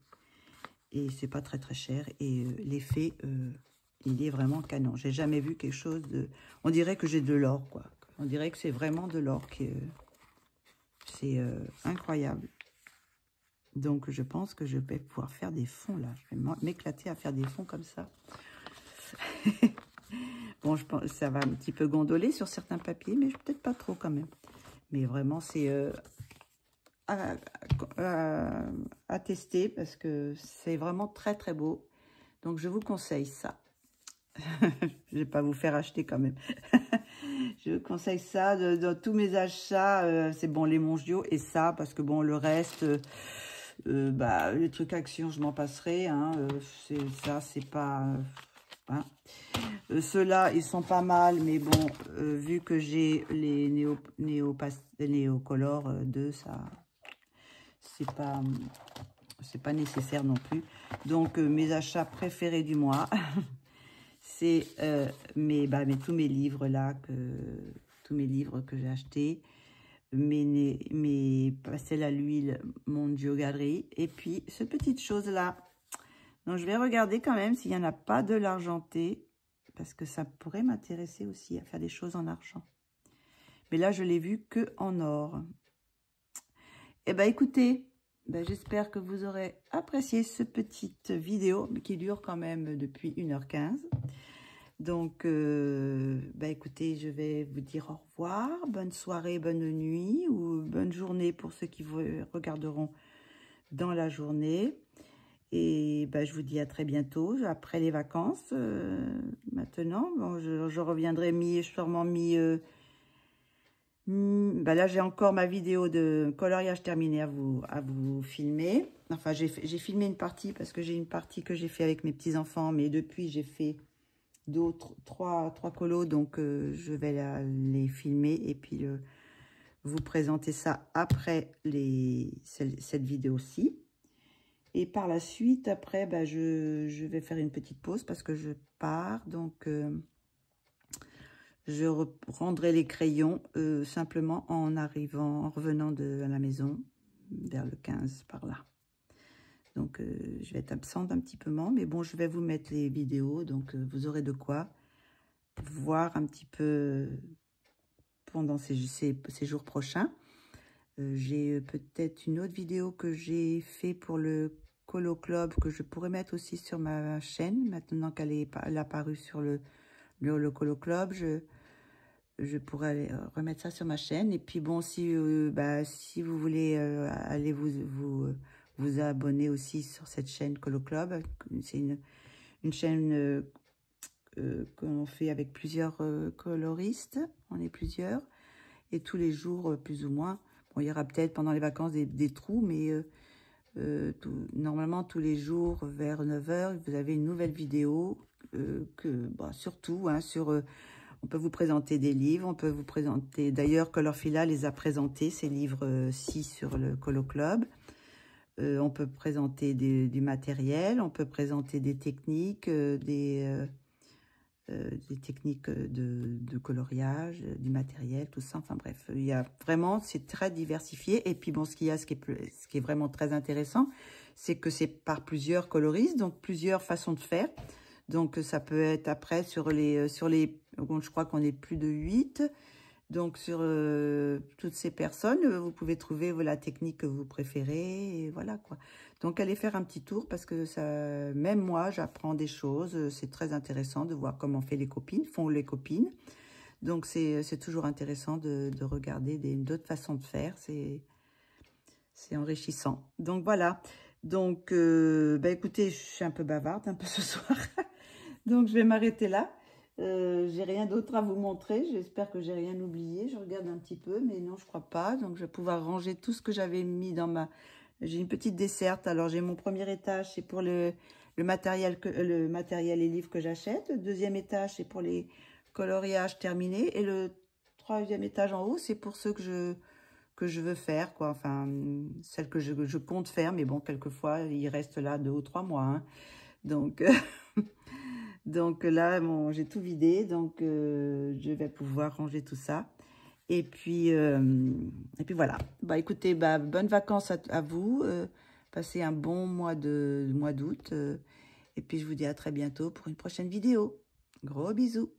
Et c'est pas très très cher. Et l'effet, il est vraiment canon. J'ai jamais vu quelque chose de... On dirait que j'ai de l'or, quoi. On dirait que c'est vraiment de l'or. C'est incroyable. Donc, je pense que je vais pouvoir faire des fonds, là. Je vais m'éclater à faire des fonds comme ça. Bon, je pense que ça va un petit peu gondoler sur certains papiers, mais peut-être pas trop quand même. Mais vraiment, c'est à tester, parce que c'est vraiment très, très beau. Donc, je vous conseille ça. Je ne vais pas vous faire acheter quand même. Je vous conseille ça dans tous mes achats. C'est bon, les Monjo et ça, parce que bon, le reste, les trucs actions, je m'en passerai. Hein, ça, c'est pas... hein. Ceux-là, ils sont pas mal, mais bon, vu que j'ai les Néocolor 2, ça, c'est pas nécessaire non plus. Donc, mes achats préférés du mois, c'est tous mes livres là, tous mes livres que j'ai achetés, mes pastels à l'huile Mondio Galerie, et puis ce petite chose là. Donc, je vais regarder quand même s'il n'y en a pas de l'argenté, parce que ça pourrait m'intéresser aussi à faire des choses en argent. Mais là, je l'ai vu que en or. Eh bien, écoutez, j'espère que vous aurez apprécié cette petite vidéo, qui dure quand même depuis 1h15. Donc, écoutez, je vais vous dire au revoir. Bonne soirée, bonne nuit ou bonne journée pour ceux qui vous regarderont dans la journée. Et je vous dis à très bientôt, après les vacances. Maintenant, bon, je reviendrai sûrement là, j'ai encore ma vidéo de coloriage terminée à vous filmer. Enfin, j'ai filmé une partie parce que j'ai une partie que j'ai fait avec mes petits-enfants. Mais depuis, j'ai fait trois colos. Donc, je vais les filmer et puis vous présenter ça après cette vidéo-ci. Et par la suite, après, je vais faire une petite pause parce que je pars. Donc, je reprendrai les crayons simplement en revenant à la maison, vers le 15, par là. Donc, je vais être absente un petit peu, mais bon, je vais vous mettre les vidéos. Donc, vous aurez de quoi voir un petit peu pendant ces jours prochains. J'ai peut-être une autre vidéo que j'ai fait pour le Colo Club que je pourrais mettre aussi sur ma chaîne. Maintenant qu'elle est apparue sur le Colo Club, je pourrais remettre ça sur ma chaîne. Et puis bon, si vous voulez aller vous abonner aussi sur cette chaîne Colo Club, c'est une chaîne qu'on fait avec plusieurs coloristes. On est plusieurs. Et tous les jours, plus ou moins. Bon, il y aura peut-être pendant les vacances des trous, mais normalement, tous les jours, vers 9 h, vous avez une nouvelle vidéo. Surtout, on peut vous présenter des livres, on peut vous présenter... D'ailleurs, Colorfila les a présentés, ces livres-ci sur le Colo Club. On peut présenter du matériel, on peut présenter des techniques, des techniques de coloriage, du matériel, tout ça. Enfin bref, il y a vraiment, c'est très diversifié. Et puis bon, ce qui est vraiment très intéressant, c'est que c'est par plusieurs coloristes, donc plusieurs façons de faire. Donc ça peut être après sur les bon, je crois qu'on est plus de 8. Donc sur toutes ces personnes, vous pouvez trouver la technique que vous préférez, et voilà quoi. Donc allez faire un petit tour parce que ça, même moi, j'apprends des choses. C'est très intéressant de voir comment font les copines. Donc c'est toujours intéressant de regarder d'autres façons de faire. C'est enrichissant. Donc voilà. Donc écoutez, je suis un peu bavarde un peu ce soir. Donc je vais m'arrêter là. J'ai rien d'autre à vous montrer. J'espère que j'ai rien oublié. Je regarde un petit peu, mais non, je crois pas. Donc, je vais pouvoir ranger tout ce que j'avais mis dans ma... J'ai une petite desserte. Alors, j'ai mon premier étage, c'est pour le matériel et livres que j'achète. Le deuxième étage, c'est pour les coloriages terminés. Et le troisième étage en haut, c'est pour ceux que je veux faire, quoi. Enfin, celles que je compte faire. Mais bon, quelquefois, il reste là 2 ou 3 mois. Hein. Donc... Donc là, bon, j'ai tout vidé, donc je vais pouvoir ranger tout ça. Et puis voilà. Écoutez, bonnes vacances à vous. Passez un bon mois d'août. Et puis je vous dis à très bientôt pour une prochaine vidéo. Gros bisous.